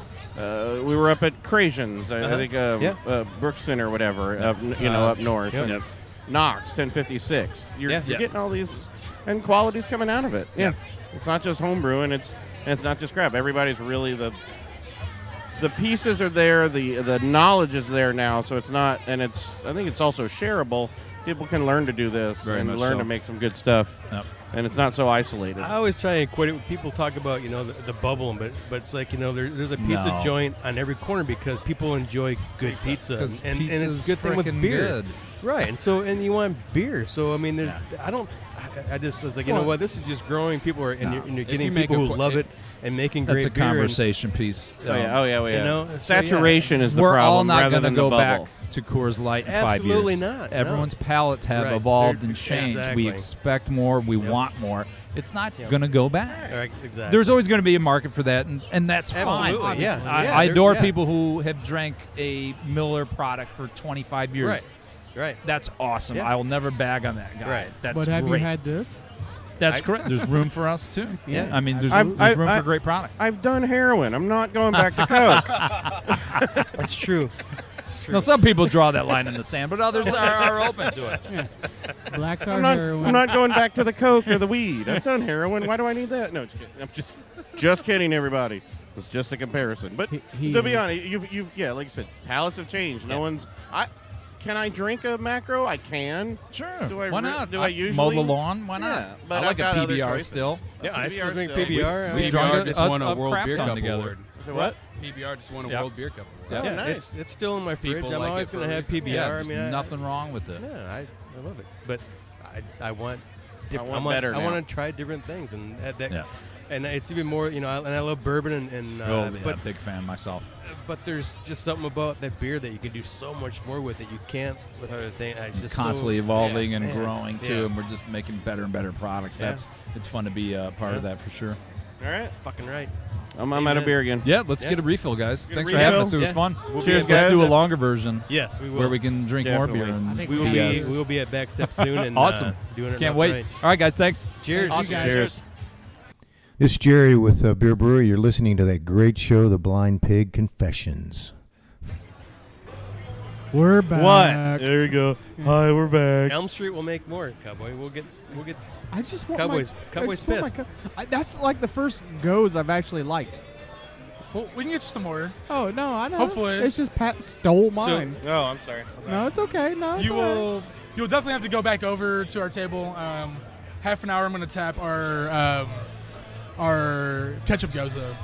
We were up at Crazians, I think Brookston or whatever, up north. And Knox 1056. You're getting all these, and quality's coming out of it. Yeah, it's not just home brewing. It's not just crap. Everybody's really the pieces are there. The knowledge is there now. So it's not, and I think it's also shareable. People can learn to do this and learn to make some good stuff. Yep. And it's not so isolated. I always try and equate it when people talk about, the bubble, but it's like, there's a pizza joint on every corner because people enjoy good pizza. And it's a good thing with beer. Good. Right. And you want beer. So, I mean, I just was like, you know what, this is just growing. People are, and you're getting people who love it and making great beer. That's a conversation piece. Oh, yeah. Saturation is the We're problem. We're all not going to go back to Coors Light in 5 years. Absolutely not. Everyone's palates have evolved and changed. Exactly. We expect more. We want more. It's not going to go back. Right, exactly. There's always going to be a market for that, and that's fine. Absolutely, yeah. I adore people who have drank a Miller product for 25 years. Right. That's awesome. I will never bag on that guy. Right. That's but have great. you had this? That's correct. There's room for us, too. Yeah. I mean, there's room for great product. I've done heroin. I'm not going back to Coke. That's true. Now, some people draw that line in the sand, but others are open to it. Yeah. Black tar heroin. I'm not going back to the Coke or the weed. I've done heroin. Why do I need that? No, just kidding. I'm just kidding, everybody. It's just a comparison. But to be honest, you've like you said, palates have changed. No one's. Can I drink a macro? I can. Sure. Why not? Do I usually mow the lawn? Why not? Yeah, but I like a I've got other PBR choices. still. Yeah, I still drink PBR. We just won a World Beer Cup together. award. What? PBR just won a World Beer Cup award. Yeah, nice. It's still in my fridge. People I'm like always it going to have for a PBR. reason. Yeah, I mean, nothing wrong with it. Yeah, I love it. But I want different. I want better I now. want to try different things, and and it's even more. And I love bourbon, but big fan myself. But there's just something about that beer that you can do so much more with that you can't with other things. It's just constantly evolving and growing too, Yeah. and we're just making better and better product. It's fun to be part of that for sure. All right. Fucking right. I'm out of beer again. Yeah, let's get a refill, guys. Get a Thanks for refill. having us. It was fun. Cheers, Let's guys. do a longer version. Yes, we will. Where we can drink more beer. And we will be at Backstep soon. And, awesome. Doing it Can't enough wait. right. All right, guys. Thanks. Cheers. Awesome. Cheers. This is Jerry with Beer Brewery. You're listening to that great show, The Blind Pig Confessions. We're back. What? There you go. Hi, we're back. Elm Street will make more, Cowboy. We'll get. I just want Cowboys pissed. That's like the first goes I've actually liked. Well, we can get you some more. Oh no, I know. Hopefully. It's just Pat stole mine. Oh, I'm sorry. No, it's okay. No, it's all right. You'll definitely have to go back over to our table. Half an hour. I'm going to tap our ketchup goza.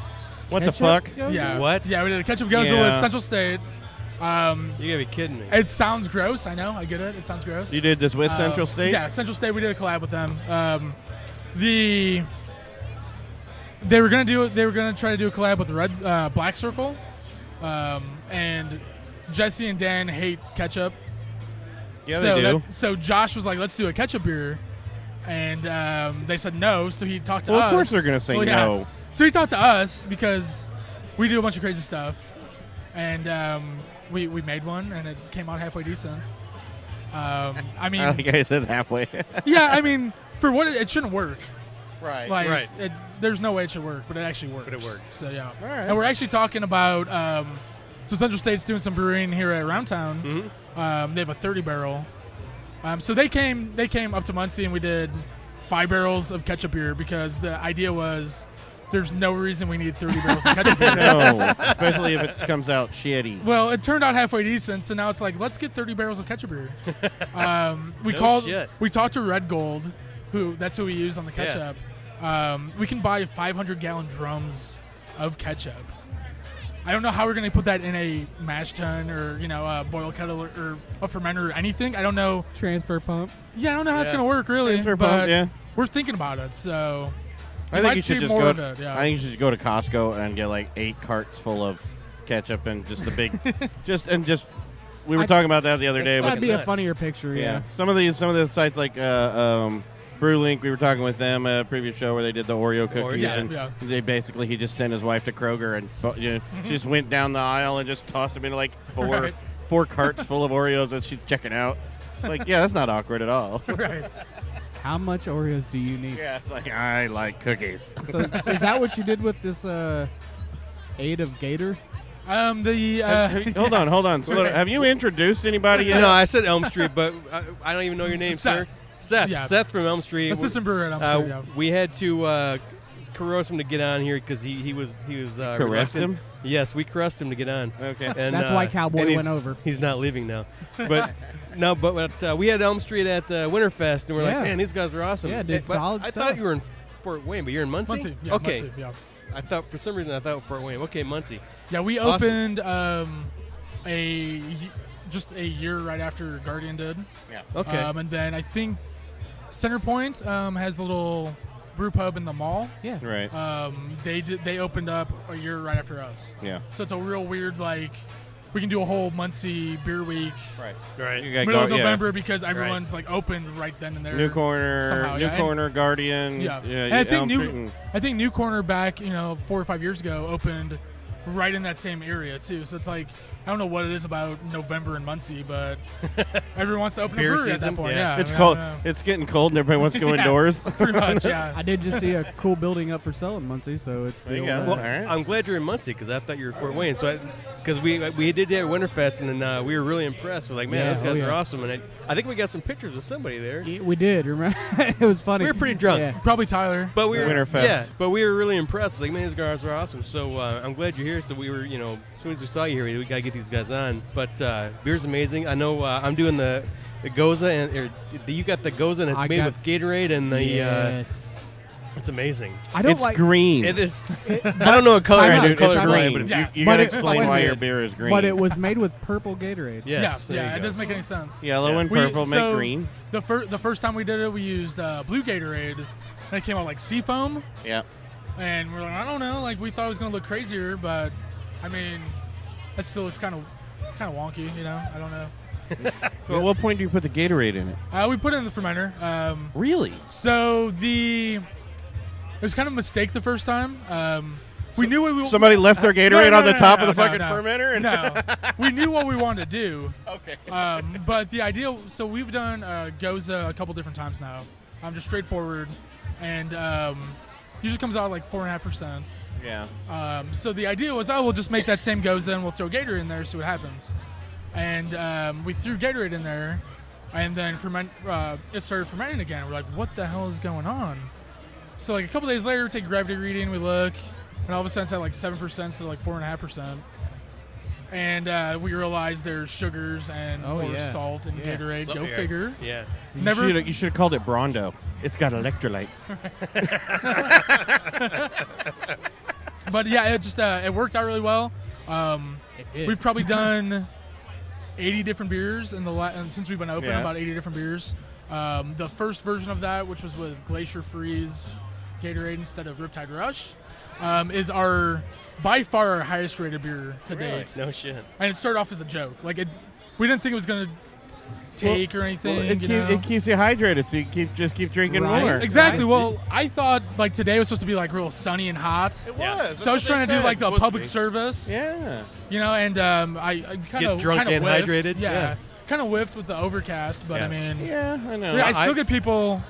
What the fuck? Goza? Yeah. What? Yeah, we did a ketchup goza with Central State. You gotta be kidding me. It sounds gross. I know. I get it. It sounds gross. You did this with Central State? Yeah, Central State. We did a collab with them. They were gonna try to do a collab with Red Black Circle, and Jesse and Dan hate ketchup. Yeah, they do. So Josh was like, "Let's do a ketchup beer," and they said no. So he talked to us. Well, of course they're gonna say no. So he talked to us because we do a bunch of crazy stuff, and we made one, and it came out halfway decent. I mean, I like I said halfway. yeah, I mean, for what it shouldn't work. Right. Like, Right. There's no way it should work, but it actually works. But it works. So yeah. All right. And we're actually talking about. So Central State's doing some brewing here at Round Town. Mm-hmm. They have a 30 barrel. So they came up to Muncie and we did 5 barrels of ketchup beer because the idea was there's no reason we need 30 barrels of ketchup beer. No, especially if it comes out shitty. Well, it turned out halfway decent, so now it's like, let's get 30 barrels of ketchup beer. We talked to Red Gold, that's who we use on the ketchup. We can buy 500-gallon drums of ketchup. I don't know how we're going to put that in a mash tun or, a boil kettle or a fermenter or anything. I don't know. Transfer pump. Yeah, I don't know how it's going to work, really. Transfer but pump, yeah. We're thinking about it, so I think you should just go. Yeah. I think you should go to Costco and get like 8 carts full of ketchup and just a big, We were talking about that the other day. That'd be a funnier picture. Yeah. Some of the sites like Brew Link, we were talking with them a previous show where they did the Oreo cookies, and they basically he just sent his wife to Kroger and she just went down the aisle and just tossed them into like 4 carts full of Oreos as she's checking out. Like, yeah, that's not awkward at all. Right. How much Oreos do you need? Yeah, it's like, I like cookies. So is that what you did with this aid of Gator? Hold on. So, have you introduced anybody yet? No, I said Elm Street, but I don't even know your name, Seth. sir. Seth. Yeah. Seth from Elm Street. Assistant brewer at Elm Street, yeah. We had to caress him to get on here because he was caressed reluctant. him? Yes, we caressed him to get on. Okay. And, that's why Cowboy went over. He's not leaving now. But we had Elm Street at Winterfest, and we're like, man, these guys are awesome. Yeah, did solid I stuff. thought you were in Fort Wayne, but you're in Muncie? Muncie, yeah. Okay. Muncie, yeah. I thought, for some reason, Fort Wayne. Okay, Muncie. Yeah, we Awesome. opened just a year right after Guardian did. Yeah. Okay. And then I think Center Point has a little brew pub in the mall. Yeah. Right. They opened up a year right after us. Yeah. So it's a real weird, like, we can do a whole Muncie beer week. Right. You Middle of November because everyone's like open right then and there. New Corner, somehow, Corner, Guardian. Yeah. And I think New Corner back 4 or 5 years ago opened right in that same area too. So it's like, I don't know what it is about November in Muncie, but everyone wants to open a brewery at that point. Yeah, it's cold. It's getting cold, and everybody wants to go indoors. Pretty much, yeah. I did just see a cool building up for sale in Muncie, so it's the old, Well, I'm glad you're in Muncie because I thought you were Fort Wayne. So because we did that at Winterfest, and then we were really impressed. We're like, man, those guys are awesome. And I think we got some pictures of somebody there. We did. Remember, it was funny. We were pretty drunk. Yeah. Probably Tyler. But we were Winterfest. Yeah, but we were really impressed. Like, man, these guys are awesome. So I'm glad you're here. So we were, as soon as we saw you here, we gotta get these guys on. But beer's amazing. I know I'm doing the Goza, and you got the Goza, and it's made with Gatorade and the. Yes. It's amazing. I don't it's like green. It is. I don't know what color it is. It's green. But you gotta explain why your beer is green. But it was made with purple Gatorade. Yes, Yeah, it doesn't make any sense. Yellow and purple make green. The first time we did it, we used blue Gatorade, and it came out like Seafoam. Yeah. And we're like, I don't know, like we thought it was gonna look crazier, but I mean, that still looks kind of wonky, I don't know. Well, at what point do you put the Gatorade in it? We put it in the fermenter. Really? So it was kind of a mistake the first time. We knew what we somebody left their Gatorade on the top of the fucking fermenter. And no, we knew what we wanted to do. Okay. But the idea. So we've done Goza a couple different times now. Just straightforward, and usually comes out like 4.5%. Yeah. So the idea was, we'll just make that same Goza and we'll throw Gatorade in there, see what happens. And we threw Gatorade in there, and then it started fermenting again. We're like, what the hell is going on? So like a couple days later, we take gravity reading, we look, and all of a sudden it's at like 7% instead of like 4.5%. And we realize there's sugars and more salt in Gatorade. Go figure. Yeah. You should have called it Brondo. It's got electrolytes. But yeah, it just it worked out really well. It did. We've probably done 80 different beers and since we've been open. About 80 different beers. The first version of that, which was with Glacier Freeze Gatorade instead of Riptide Rush, is by far our highest rated beer to date. No shit. And it started off as a joke. Like we didn't think it was gonna take or anything. It keeps you hydrated, so you just keep drinking more. Exactly. Right. Well, I thought like today was supposed to be like real sunny and hot. It was. So I was trying to do like the public service. Yeah. And I kind of drunk and whiffed. hydrated. Yeah. Kind of whiffed with the overcast, but I mean. Yeah, I know. I still get people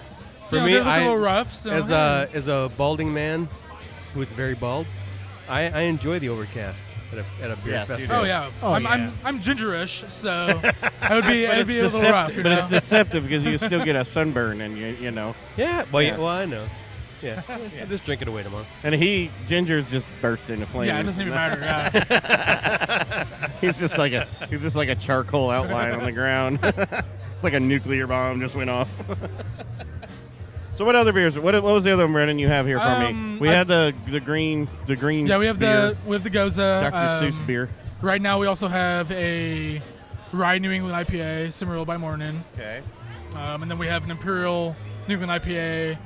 For me, a little rough. So as a balding man who is very bald, I enjoy the overcast at a beer festival. Oh yeah. I'm gingerish, so it would be a little rough. But it's deceptive because you still get a sunburn, and you know. Yeah. Well, I know. Yeah. I'll just drink it away tomorrow. And Ginger's just burst into flames. Yeah, it doesn't even matter. Yeah. he's just like a charcoal outline on the ground. It's like a nuclear bomb just went off. So what other beers? What was the other one, Brennan, you have here for me? We had the green. Yeah, we have beer. the Goza. Dr. Seuss beer. Right now, we also have a Rye New England IPA, Cimarrillo by Morning. Okay. And then we have an Imperial New England IPA,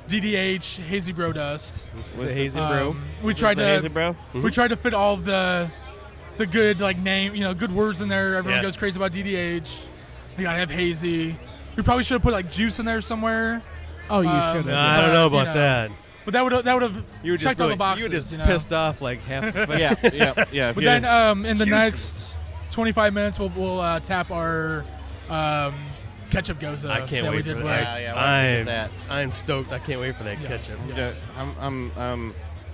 DDH Hazy Bro Dust. The Hazy Bro. We tried to Hazy Bro? We tried to fit all of the good name, good words in there. Everyone Yeah. goes crazy about DDH. We gotta have hazy. We probably should have put juice in there somewhere. Oh, you should have. No, I don't know about that. But that would have checked all the boxes. You were just you know? pissed off like half. Yeah. But then in the next 25 minutes, we'll tap our ketchup Goza. I can't that wait we did for with. that. I'm stoked. I can't wait for that ketchup. Yeah.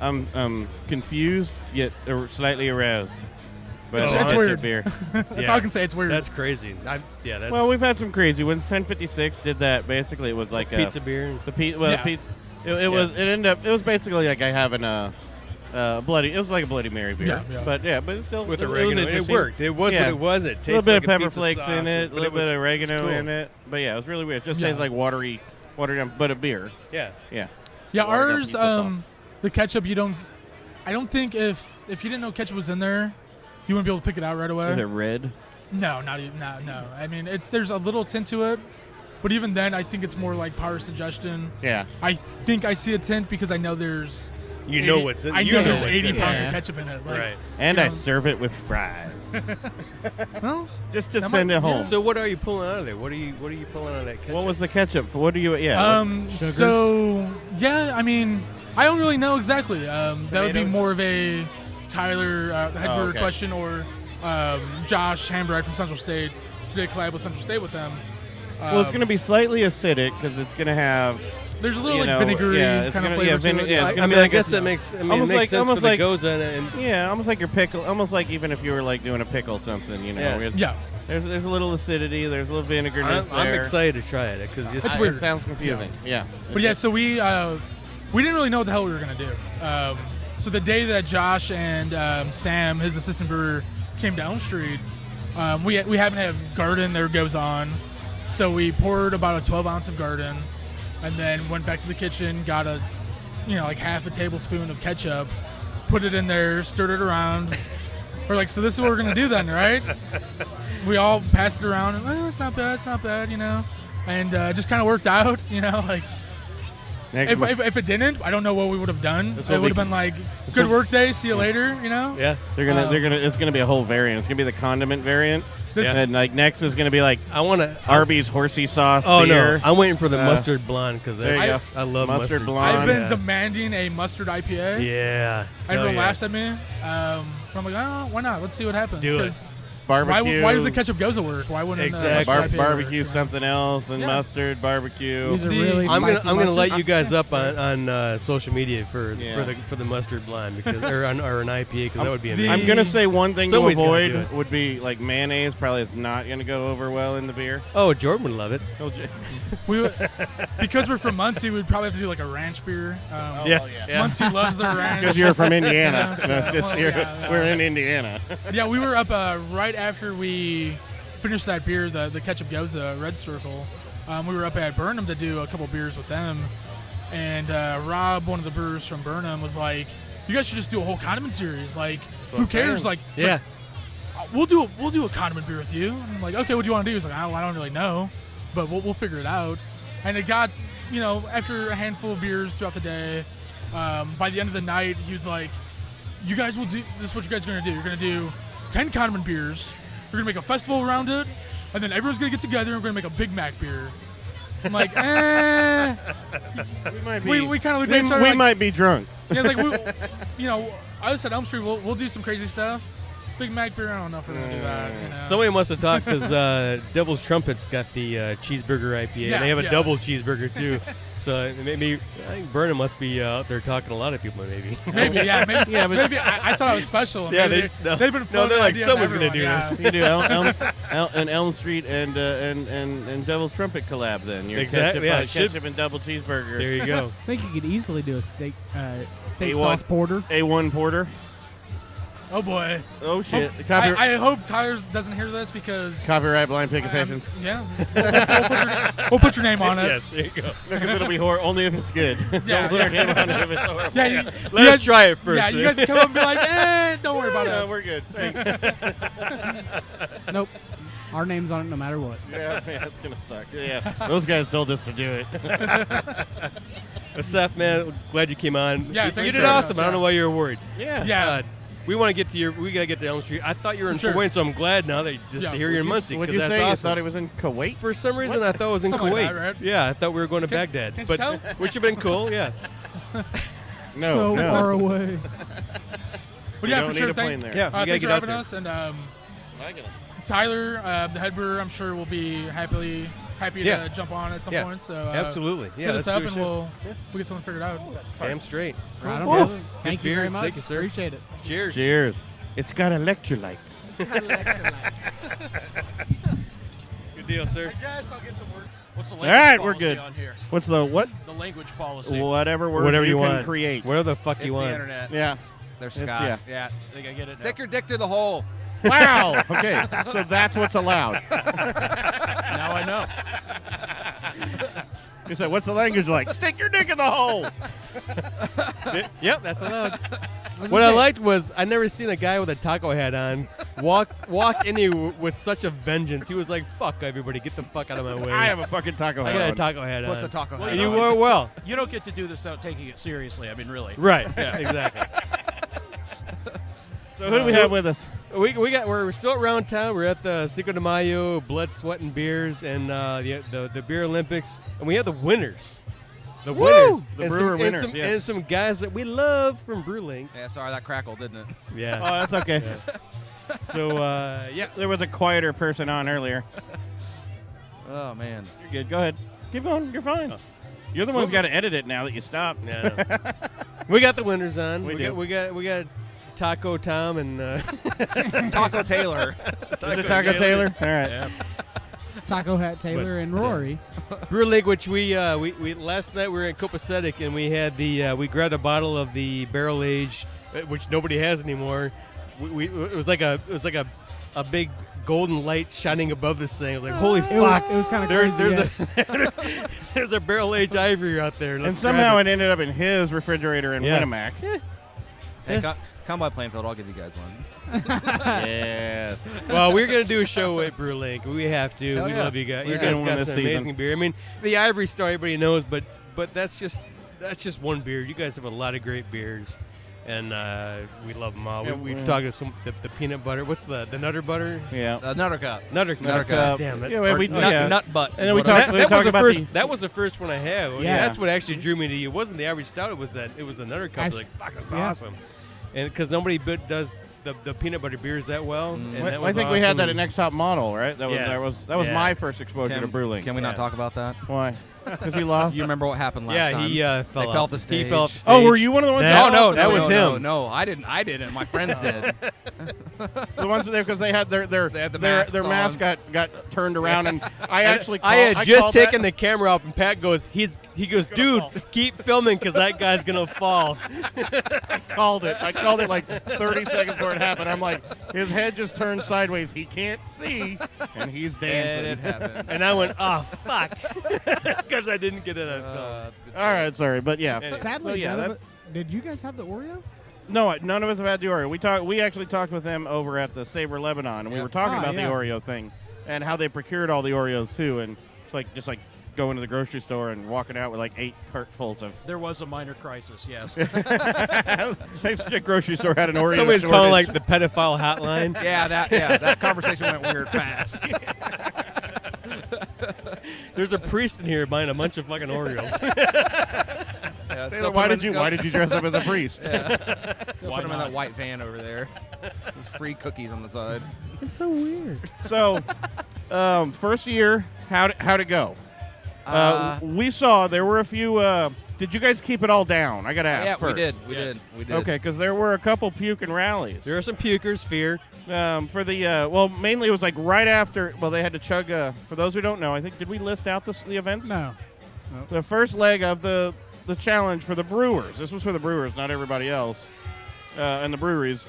I'm confused yet slightly aroused. But It's weird. Beer. That's all I can say. It's weird. That's crazy. That's Well, we've had some crazy ones. 1056 did that. Basically, it was like pizza beer. It was basically like I having a bloody. It was like a Bloody Mary beer. Yeah. But it's still with it was oregano. It interesting. worked. It was what it was. It tastes a little bit like of pepper pizza flakes sauce, in it. A little bit of oregano cool. in it. But yeah, it was really weird. It just tastes like watered down, but a beer. Yeah. Yeah. Watered down Ours, pizza sauce. the ketchup. I don't think if you didn't know ketchup was in there, you wouldn't be able to pick it out right away. Is it red? No, not even. No. I mean, there's a little tint to it, but even then, I think it's more like power suggestion. Yeah. I think I see a tint because I know there's. You know what's in. I You know know there's what's 80 in pounds there. of ketchup in it. Right. And I serve it with fries. Well, just to send it home. So what are you pulling out of there? What are you pulling out of that ketchup? What was the ketchup? What do you? Yeah. So I mean, I don't really know exactly. That would be more of a Tyler Hedberg question or Josh Hambright from Central State. We did a collab with Central State with them. Well, it's going to be slightly acidic because it's going to have. There's a little vinegary kind of flavor to it. I guess that makes. It makes sense for the Goza and almost like your pickle. Almost like even if you were like doing a pickle something, Yeah. There's a little acidity. There's a little vinegardness there. I'm excited to try it because It's weird. It sounds confusing. Yes. But so we didn't really know what the hell we were gonna do. So the day that Josh and Sam, his assistant brewer, came to Elm Street, we happened to have garden there goes on, so we poured about a 12 ounce of garden, and then went back to the kitchen, got like half a tablespoon of ketchup, put it in there, stirred it around. We're like, so this is what we're gonna do then, right? We all passed it around, and it's not bad, and just kind of worked out, like. If it didn't, I don't know what we would have done. It would have been like, good work day, see you later, Yeah. It's gonna be a whole variant. It's gonna be the condiment variant. And like next is gonna be like Arby's horsey sauce. Oh beer. no, I'm waiting for the mustard blonde because I love mustard blonde. I've been demanding a mustard IPA. Yeah. Everyone laughs at me. I'm like, oh, why not? Let's see what happens. Do it. Barbecue. Why does the ketchup Goza work? Why wouldn't barbecue something else than mustard barbecue? These are really I'm gonna let mustard. you guys up on social media for the mustard blonde because or an IPA because that would be amazing. I'm gonna say one thing Somebody's to gonna do avoid would be like mayonnaise. Probably is not gonna go over well in the beer. Oh, Jordan would love it. Because we're from Muncie, we'd probably have to do like a ranch beer. Muncie loves their ranch. Because you're from Indiana. We're in Indiana. Yeah, we were up right after we finished that beer, the ketchup Goza Red Circle. We were up at Burnham to do a couple beers with them, and Rob, one of the brewers from Burnham, was like, "You guys should just do a whole condiment series. Like, who cares? Like, we'll do a condiment beer with you." And I'm like, "Okay, what do you want to do?" He's like, "I don't really know, but we'll figure it out." And it got, after a handful of beers throughout the day, by the end of the night, he was like, "You guys will do this. Is what you guys are gonna do? You're gonna do 10 condiment beers. We're going to make a festival around it, and then everyone's going to get together and we're going to make a Big Mac beer." I'm like, We kind of looked at each other We like, might be drunk. Yeah, it's like, I was at Elm Street, we'll do some crazy stuff. Big Mac beer, I don't know if we're going to do that. Somebody must have talked because Devil's Trumpet's got the cheeseburger IPA. Yeah, they have a yeah. double cheeseburger, too. So maybe I think Burnham must be out there talking to a lot of people. Maybe. Maybe. Maybe I thought I was special. Yeah, they've been. No, they're like someone's going to do this. You can do an Elm Street and Devil's Trumpet collab. Then your exactly. ketchup and double cheeseburger. There you go. I think you could easily do a steak sauce porter. A1 porter. Oh boy! Oh shit! I hope Tyler doesn't hear this because copyright blind pig confessions. Yeah, we'll put your name on it. Yes, there you go. Because it'll be only if it's good. Yeah, don't put our name on it if it's horrible. Yeah, let's try it first. Yeah, you guys can come up and be like, don't worry about us. No, we're good. Thanks. Nope. Our name's on it no matter what. Yeah, it's gonna suck. Yeah, those guys told us to do it. Seth, man, glad you came on. Yeah, you did awesome. I don't know why you were worried. Yeah. We want to get to we gotta get to Elm Street. I thought you were in Kuwait, so I'm glad now that to hear you're in Muncie. What'd you say? Awesome. You thought it was in Kuwait? For some reason, I thought it was in Something Kuwait. like that, right? Yeah, I thought we were going to Baghdad, Can't but you tell? which would have been cool. Yeah. So far away. But yeah, for sure. There. Yeah, thanks for having us. And Tyler, the head brewer, I'm sure will be happy to jump on at some point. So absolutely. Yeah, hit us up and we'll get something figured out. Damn straight. Right. Thank you very beers. much. Thank you, sir. Appreciate it. Cheers. Cheers. It's got electrolytes. Good deal, sir. I guess I'll get some work. What's the All language right, policy we're good. on here? What's the what? The language policy. Whatever word you want. can create. Whatever the fuck It's you the want. internet. Yeah. There's It's- Scott. yeah. Think I get it. Stick your dick through the hole. Wow. Okay. So that's what's allowed. Now I know. You said, what's the language like? Stick your dick in the hole. Yep, that's allowed. What I liked was I never seen a guy with a taco hat on walk in here with such a vengeance. He was like, "Fuck everybody, get the fuck out of my way." I have a fucking taco hat I got on. a taco hat What's on. the taco hat And you on? wore well. You don't get to do this without taking it seriously. I mean, really. Right. Yeah. Exactly. So who do we have with us? We're still around town. We're at the Cinco de Mayo Blood, Sweat, and Beers and the Beer Olympics, and we have the winners. The winners. The brewer winners, and yes. some guys that we love from Brew Link. Yeah, sorry, that crackled, didn't it? Yeah. Oh, that's okay. Yeah. So, yeah. There was a quieter person on earlier. Oh, man. You're good. Go ahead. Keep going. You're fine. You're the one who's got to edit it now that you stopped. Yeah. We got the winners on. We do. We got Taco Tom and Taco Taylor. Is it Taco Taylor? All right. Yeah. Taco Hat Taylor and Rory. Brew Link, which we last night we were in Copacetic and we had we grabbed a bottle of the barrel age, which nobody has anymore. It was like a big golden light shining above this thing. I was like, holy fuck! It was kind of crazy. There's a barrel age ivory out there. And somehow it ended up in his refrigerator in Winnemac. Hey, come by Plainfield. I'll give you guys one. Yes. Well, we're going to do a show at Brew Link. We have to. Hell We yeah. love you guys. We're You guys gonna win got this some amazing season. beer. I mean, the Ivory Star everybody knows, but that's just one beer. You guys have a lot of great beers, and we love them all. Yeah, we talked about the peanut butter. What's the Nutter Butter? Yeah. Nutter Cup. Nutter Cup. Damn it. Yeah, well, we Nut butt. And then we That talked was the about first. That was the first one I had. Yeah. That's what actually drew me to you. It wasn't the Ivory Stout. It was the Nutter Cup. I was like, fuck, that's awesome. And because nobody does the peanut butter beers that well. And that I think was we had awesome. that at Next Top Model, right? That was Yeah. my first exposure to Brew Link. Can we not talk about that? Why? Because you lost. You remember what happened last time? Yeah, he They fell off the stage. He fell off the stage. Oh, were you one of the ones? That was him. No, I didn't. My friends did. The ones there because they had their mask got turned around, and I had just taken the camera off, and Pat goes, he goes, dude, keep filming because that guy's gonna fall. I called it like 30 seconds before it happened. I'm like, his head just turned sideways. He can't see, and he's dancing. And it happened. And I went, oh fuck, because I didn't get it on film. All right, sorry, but yeah. Anyway. Sadly, yeah, none of it, did you guys have the Oreo? No, none of us have had the Oreo. We actually talked with them over at the Savor Lebanon, and we were talking about the Oreo thing and how they procured all the Oreos too, and it's just like going to the grocery store and walking out with like 8 cartfuls of. There was a minor crisis, yes. The grocery store had an Oreo. Somebody's shortage. calling like the pedophile hotline. that conversation went weird fast. There's a priest in here buying a bunch of fucking Oreos. Taylor, why did you dress up as a priest? Yeah. Go put him in that white van over there. There's free cookies on the side. It's so weird. So, first year, how'd it go? We saw there were a few. Did you guys keep it all down? I got to ask Yeah, first. we did. Okay, because there were a couple puking rallies. There are some pukers, fear. For the mainly it was like right after. Well, they had to chug. For those who don't know, I think did we list out the events? No. The first leg of the challenge for the brewers. This was for the brewers, not everybody else, and the breweries.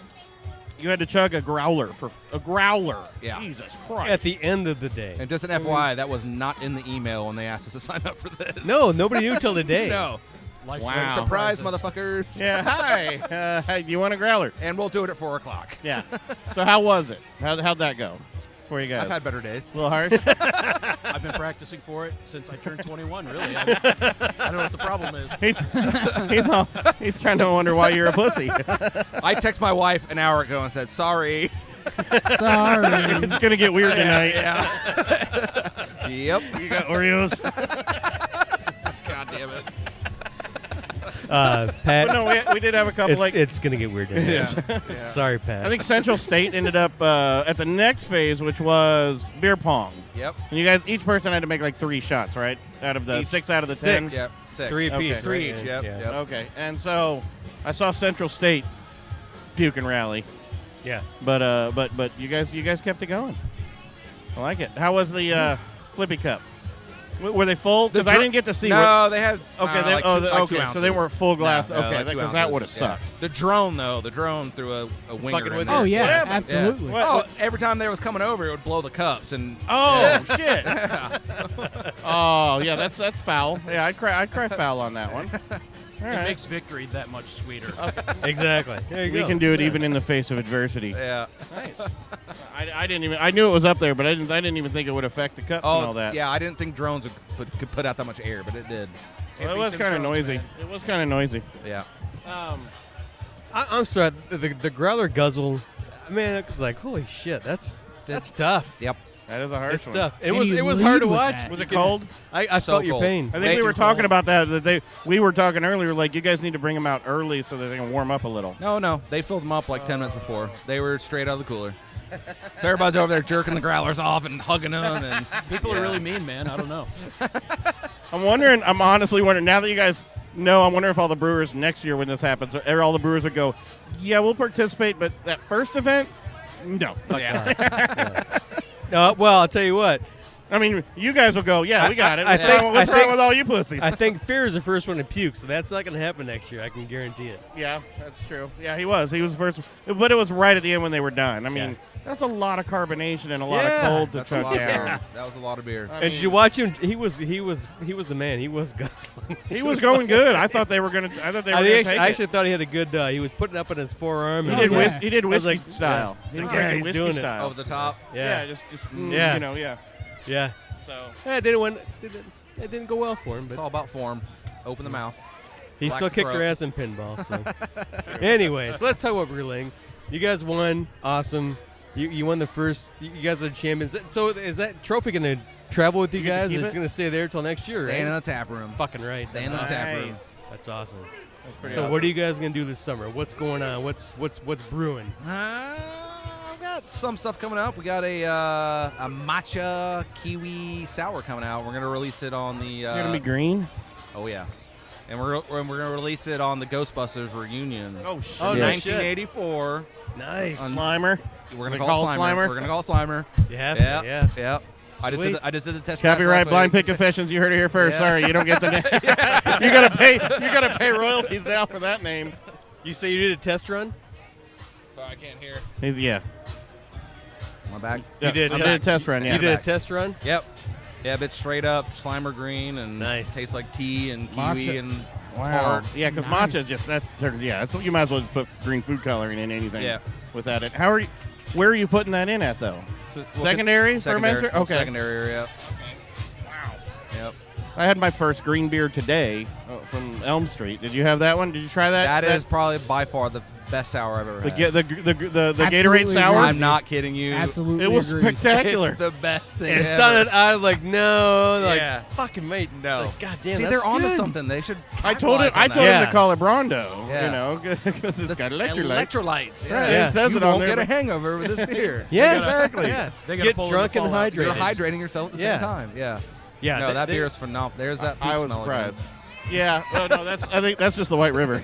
You had to chug a growler for a growler. Yeah. Jesus Christ. At the end of the day. And just an FYI, that was not in the email when they asked us to sign up for this. No, nobody knew till the day. No. Wow. Surprise, motherfuckers. Yeah, hi. Hey, you want a growler? And we'll do it at 4 o'clock. Yeah. So how was it? How'd that go for you guys? I've had better days. A little harsh? I've been practicing for it since I turned 21, really. I don't know what the problem is. He's trying to wonder why you're a pussy. I texted my wife an hour ago and said, sorry. Sorry. It's going to get weird tonight. Yeah. Yep. You got Oreos? God damn it. Pat. But no, we did have a couple. It's going to get weird. Yeah. Sorry, Pat. I think Central State ended up at the next phase, which was beer pong. Yep. And you guys, each person had to make like 3 shots, right? Out of the 6 out of the 10. Yep. 6. 3 apiece. Okay. 3 each. Yeah. Yep. Okay. And so I saw Central State puke and rally. Yeah. But you guys kept it going. I like it. How was the Flippy Cup? Were they full? Because I didn't get to see. No, they had. Okay, okay, so they weren't full glass. No, okay, like 2 because that ounces. would have sucked. The drone, though, threw a winger Fucking in with there. Oh, yeah, What happened? absolutely. Yeah. Oh, every time they was coming over, it would blow the cups and. Oh shit! Oh yeah, that's foul. Yeah, I'd cry foul on that one. All It right. makes victory that much sweeter. Exactly. There you We go. can do it even in the face of adversity. Yeah. Nice. I didn't even. I knew it was up there, but I didn't even think it would affect the cups and all that. Yeah, I didn't think drones could put out that much air, but it did. Well, it was kind of noisy. It was kind of noisy. Yeah. I'm sorry. The growler guzzle. Man, it's like holy shit. That's tough. Yep. That is a hard It's one. tough. It And was you hard to lead with watch. that. Was it cold? I So felt your cold. pain. I think we were talking about that. We were talking earlier. Like you guys need to bring them out early so that they can warm up a little. No, they filled them up like 10 minutes before. They were straight out of the cooler. So everybody's over there jerking the growlers off and hugging them. And People are really mean, man. I don't know. I'm honestly wondering, now that you guys know, I wonder if all the brewers next year when this happens, all the brewers would go, yeah, we'll participate, but that first event, no. Well, I'll tell you what. I mean, you guys will go, yeah, we got it. I What's think- wrong with all you pussies? I think Fear is the first one to puke, so that's not going to happen next year. I can guarantee it. Yeah, that's true. Yeah, he was. He was the first. But it was right at the end when they were done. I mean, that's a lot of carbonation and a lot of cold to That's a chug lot of down. beer. That was a lot of beer. And did you watch him? He was the man. He was guzzling. He was going good. I thought they were going to. I thought they were going to take I it. actually thought he had a good. He was putting it up in his forearm. He and did I was whiskey. He did I was whiskey like, style. Yeah, He was yeah, like he's whiskey doing style. Over the top. Yeah. Just Yeah. you know, yeah. Yeah. So it didn't go well for him. But It's all about form. Open the mouth. he Relax still the kicked throat. their ass in pinball. So, anyways, let's talk about Brew Link. You guys won. Awesome. You won the first. You guys are the champions. So is that trophy going to travel with you You get to guys? keep It's it? going to stay there till next year, Staying right? in the tap room. Fucking right. Staying in That's the tap awesome. room. That's awesome. pretty So awesome. what are you guys going to do this summer? What's going on? What's brewing? I've got some stuff coming up. We got a matcha kiwi sour coming out. We're gonna release it on the. Is it going to be green? Oh yeah, and we're gonna release it on the Ghostbusters reunion. Oh shit. Oh, no shit. 1984. Nice. Slimer. We're gonna They call call it it Slimer. Slimer? We're gonna call it Slimer. You have to, yeah. Yep. I just did the test. Copyright press Blind last Pig week. Confessions. You heard it here first. Yeah. Sorry, you don't get the name. You gotta pay royalties now for that name. You say you did a test run? Sorry, I can't hear. Yeah. My bag. Yeah, You did I did a test run. Yeah. You did a test run? Yep. Yeah, but straight up Slimer green and Nice. tastes like tea and kiwi Matcha. and Wow. tart. Yeah, because Nice. matcha is just that's you might as well just put green food coloring in anything. Yeah. Without it, how are you? Where are you putting that in at though? Secondary fermenter. Okay. Secondary area. Wow. Yep. I had my first green beer today from Elm Street. Did you have that one? Did you try that? That is probably by far the best sour I've ever the had. the Gatorade Absolutely sour. agree. I'm not kidding you. Absolutely It was agree. spectacular. It's the best thing And it ever. sounded, I was like, no, like, Yeah. fucking mate, No. Like, God damn, See, that's they're onto good. something. They should. I told him Yeah. to call it Brondo. Yeah. You know, because it's This got electrolytes. Electrolytes. Right, Yeah. it says You it on won't there. get a but- hangover with this beer. Yeah, Exactly. Yeah. They gotta Get pull in drunk the and fallout. hydrated. You're hydrating yourself at the Yeah. same time. Yeah. Yeah, no, that beer is phenomenal. There's that. I was surprised. Yeah, no, I think that's just the White River.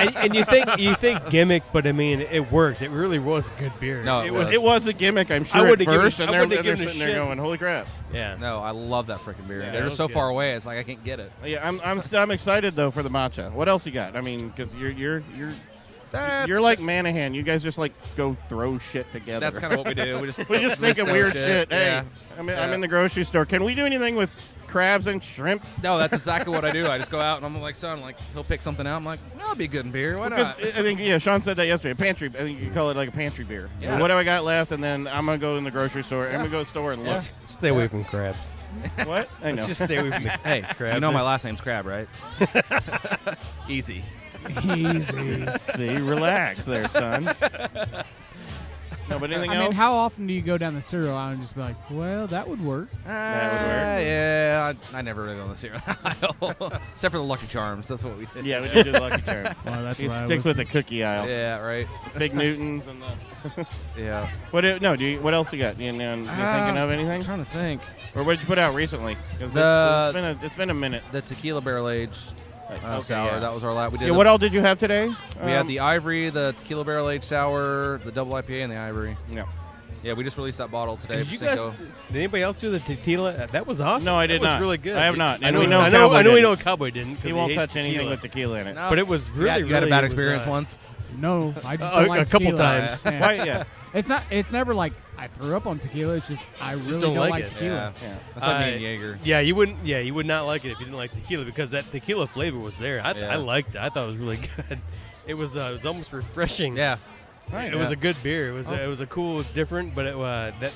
and you think gimmick, but I mean, it worked. It really was a good beer. No, it was a gimmick. I'm sure at first, and they're sitting there going, "Holy crap!" Yeah. No, I love that freaking beer. Yeah, They're so far away. It's like I can't get it. Yeah, I'm excited though for the matcha. What else you got? I mean, because you're like Manahan. You guys just like go throw shit together. That's kind of what we do. We just think of weird shit. Hey, Yeah. I'm in the grocery store. Can we do anything with crabs and shrimp? No, that's exactly what I do. I just go out and I'm like, son, like he'll pick something out. I'm like, that'll be good in beer. Why not? I think Sean said that yesterday. A pantry. I think you could call it like a pantry beer. Yeah. What do I got left? And then I'm gonna go in the grocery store. I'm gonna go to the store and look. Stay away from crabs. What? I know. Let's just stay away from the Hey, crab. you know my last name's Crab, right? Easy. Easy. See, relax there, son. No, but anything else? I mean, how often do you go down the cereal aisle and just be like, well, that would work? That would work. Yeah, I never really go on the cereal aisle. Except for the Lucky Charms. That's what we did. Yeah, we did do the Lucky Charms. Well, that's he what I sticks was with the cookie aisle. Yeah, right. Fig Newtons and the. Yeah. What else you got? You thinking of anything? I'm trying to think. Or what did you put out recently? 'Cause it's been a minute. The tequila barrel aged sour. yeah. That was our last. We did. Yeah. What all did you have today? We had the Ivory, the tequila barrel aged sour, the double IPA, and the Ivory. Yeah. Yeah, we just released that bottle today. Did you guys? Did anybody else do the tequila? That was awesome. No, I did that not. was really good. I have not. I know. And we know I Cowboy know. We didn't. know Cowboy didn't. 'cause He won't hates touch anything tequila. with tequila in it. No. But it was really. You had a bad really experience was, once. No, I just don't like a couple tequila. times. Yeah. Why? Yeah. It's not. It's never like I threw up on tequila. It's just I really don't don't like like it. tequila. Yeah. That's like me and Jaeger. Yeah, you wouldn't. Yeah, you would not like it if you didn't like tequila because that tequila flavor was there. I Yeah. liked it. I thought it was really good. It was almost refreshing. Yeah. Right, it was a good beer. It was a cool, it was different, but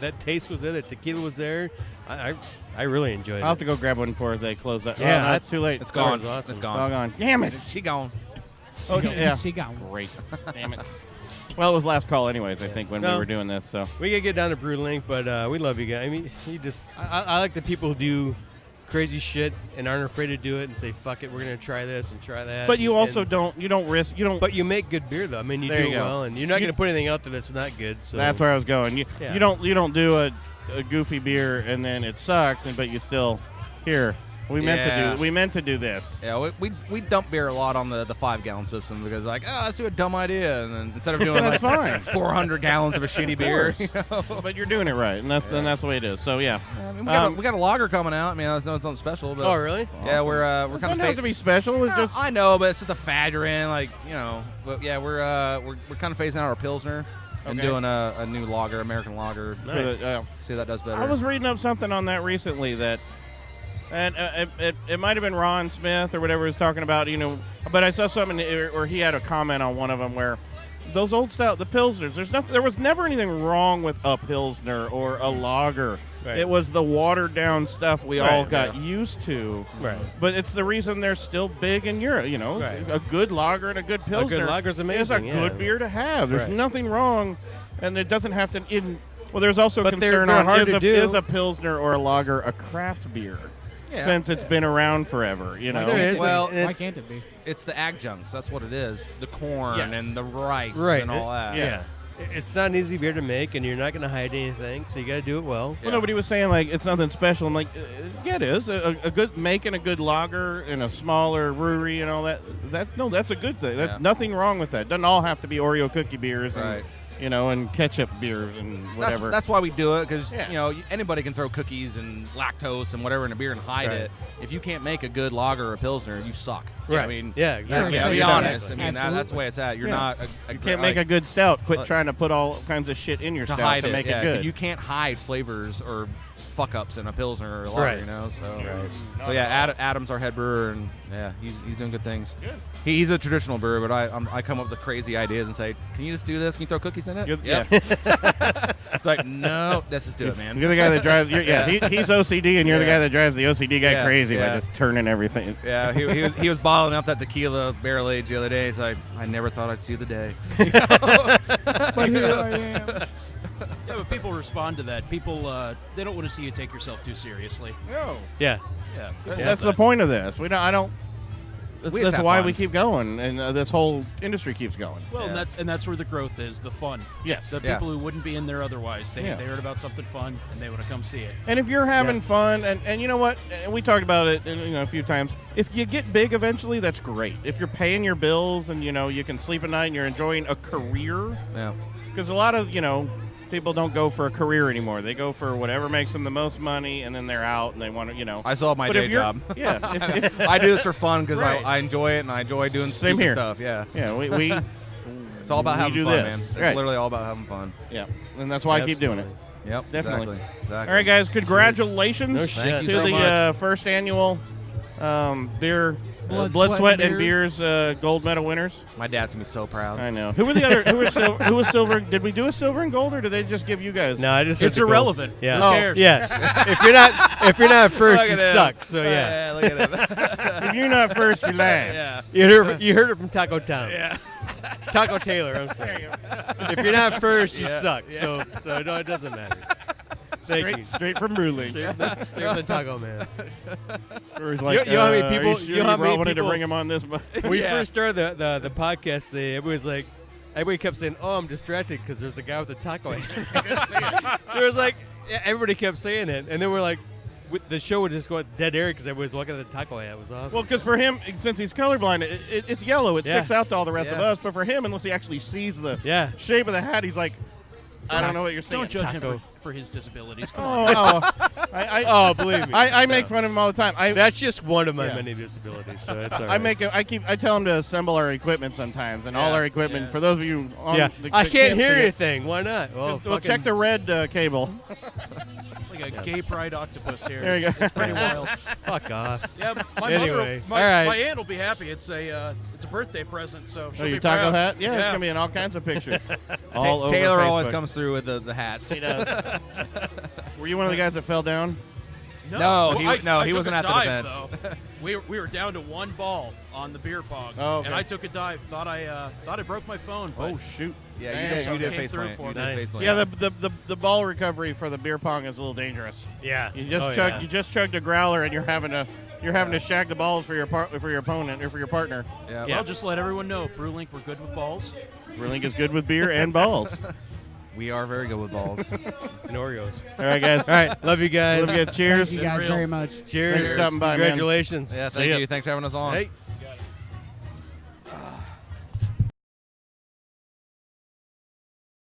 that taste was there. The tequila was there. I really enjoyed it. I'll have to go grab one before they close that. Yeah, no, it's too late. It's gone. Awesome. It's gone. Doggone. Damn it. She gone. Oh, yeah. She gone. Great. Damn it. Well, it was last call anyways, I think, when we were doing this. So we gotta get down to Brew Link, but we love you guys. I mean, I like the people who do crazy shit and aren't afraid to do it and say, fuck it, we're gonna try this and try that. But you also don't risk. But you make good beer though. I mean, you There do you it go. well, and you're not gonna put anything out there that's not good. So that's where I was going. You Yeah. you don't do a goofy beer and then it sucks, but you still here. We meant to do this. Yeah, we dump beer a lot on the 5-gallon system because like, let's do a dumb idea, and then instead of doing like fine. 400 gallons of a shitty beer, you know? But you're doing it right, and that's the way it is. So yeah, I mean, we got a lager coming out. I mean, it's nothing special, but Oh, really? Yeah, we're kind It doesn't of have to be special. It's just I know, but it's just the fad you're in, like But yeah, we're kind of phasing out our Pilsner and Okay. doing a new lager, American lager. Nice. See if that does better. I was reading up something on that recently that, and it might have been Ron Smith or whatever was talking about, but I saw something or he had a comment on one of them where those old style, the Pilsners, there was never anything wrong with a Pilsner or a lager. Right. It was the watered down stuff we Right, all got yeah. used to. Right. But it's the reason they're still big in Europe. Right. A good lager and a good Pilsner lager's is a amazing, yeah. good beer to have. There's Right. nothing wrong, and it doesn't have to. Well, there's also But concern they're on hard to do. is a Pilsner or a lager a craft beer? Yeah. Since it's been around forever, There is. Well, Why can't it be? it's the adjuncts. That's what it is. The corn Yes. and the rice Right. and all that. Yeah. It's not an easy beer to make, and you're not going to hide anything, so you got to do it well. Well, nobody was saying like it's nothing special. I'm like, yeah, it is. A good making a good lager in a smaller brewery and all that. That's a good thing. That's nothing wrong with that. Doesn't all have to be Oreo cookie beers and Right. and ketchup beers and whatever. That's why we do it, because Yeah. anybody can throw cookies and lactose and whatever in a beer and hide Right. it. If you can't make a good lager or a Pilsner, you suck. Right. I mean, Yeah, exactly. To be Yeah, honest, exactly. I mean that's the way it's at. You're Yeah. not. You can't make a good stout. Quit trying to put all kinds of shit in your to stout hide to make yeah, it good. You can't hide flavors or fuck ups in a Pilsner or a lager. Right. So yeah, Adam's our head brewer, and yeah, he's doing good things. Good. He's a traditional brewer, but I come up with the crazy ideas and say, can you just do this? Can you throw cookies in it? Yeah. It's like, no, let's just do it, man. You're the guy that drives. He's OCD, and you're the guy that drives the OCD guy Yeah, crazy by yeah. just turning everything. Yeah, he was bottling up that tequila barrel age the other day. It's like, I never thought I'd see the day. But here I am. Yeah, but people respond to that. People, they don't want to see you take yourself too seriously. No. Yeah. Yeah. That's the point of this. I don't. That's why we keep going, and this whole industry keeps going. Well, and that's where the growth is, the fun. Yes. The people who wouldn't be in there otherwise, they heard about something fun, and they would have come see it. And if you're having fun, and you know what, and we talked about it a few times, if you get big eventually, that's great. If you're paying your bills and, you can sleep at night and you're enjoying a career. Yeah. Because a lot of, people don't go for a career anymore. They go for whatever makes them the most money, and then they're out and they want to, I still have my day job. Yeah. I do this for fun because Right. I enjoy it, and I enjoy doing Same stupid here. stuff. Yeah. Yeah, we it's all about having do fun, this. man. It's Right. literally all about having fun. Yeah, and that's why I keep doing it. Yep, definitely. Exactly. All right, guys, congratulations No shit. Thank to you so the much. first annual beer Blood, Sweat, and Beers gold medal winners. My dad's gonna be so proud. I know. Who were the other? Who was silver? Did we do a silver and gold, or did they just give you guys? No, I just. It's irrelevant. Yeah. Who cares? Yeah. if you're not first, Look you at him. suck. So yeah. Look at him. If you're not first, you're last. Yeah. You heard it from Taco Town. Yeah. Taco Taylor. I'm sorry. If you're not first, you Yeah. suck. Yeah. So no, it doesn't matter. Thank you. Straight from Brew Link. Straight from the Taco Man. Where he's like, you know how many are people? you sure know how you many wanted people to bring him on this? When we first started the podcast today, everybody kept saying, "Oh, I'm distracted because there's a guy with a taco." There was everybody kept saying it, and then we're like, the show would just go dead air because everybody was looking at the taco hat. It was awesome. Well, because for him, since he's colorblind, it's yellow. It Yeah. sticks out to all the rest of Yeah. us. But for him, unless he actually sees the Yeah. shape of the hat, he's like, I don't know what you're saying. Don't judge Taco. him for his disabilities. Come on. Oh, believe me. I make fun of him all the time. That's just one of my Yeah. many disabilities, so it's all right. I tell him to assemble our equipment sometimes, and all our equipment. For those of you, on Yeah. that I can't hear see it, anything. Why not? Well, we'll check the red cable. It's like a gay pride octopus here. There you It's go. pretty wild. Fuck off. Yeah, my Anyway, mother, all right. my aunt will be happy. It's a birthday present, so she'll Oh, be your taco proud. hat? Yeah, it's gonna be in all kinds of pictures. all over Taylor always Facebook. comes through with the hats. He does. Were you one of the guys that fell down? No, he I wasn't took a at the dive, event. Though. we were down to one ball on the beer pong, Oh, okay. and I took a dive. Thought I broke my phone. But Oh shoot! Yeah, Damn, you did came face through plant. for You me. did face plant. Yeah, the ball recovery for the beer pong is a little dangerous. Yeah. You just Oh, chugged yeah. you just chugged a growler and you're having to shag the balls for your opponent or for your partner. Yeah. Well, just let everyone know, Brew Link, we're good with balls. Brew Link is good with beer and balls. We are very good with balls. And Oreos. All right, guys. All right. Love you guys. Cheers. Thank you guys very much. Thanks Cheers. for stopping by, man. Congratulations. Yeah, See thank ya. you. Thanks for having us on. Hey.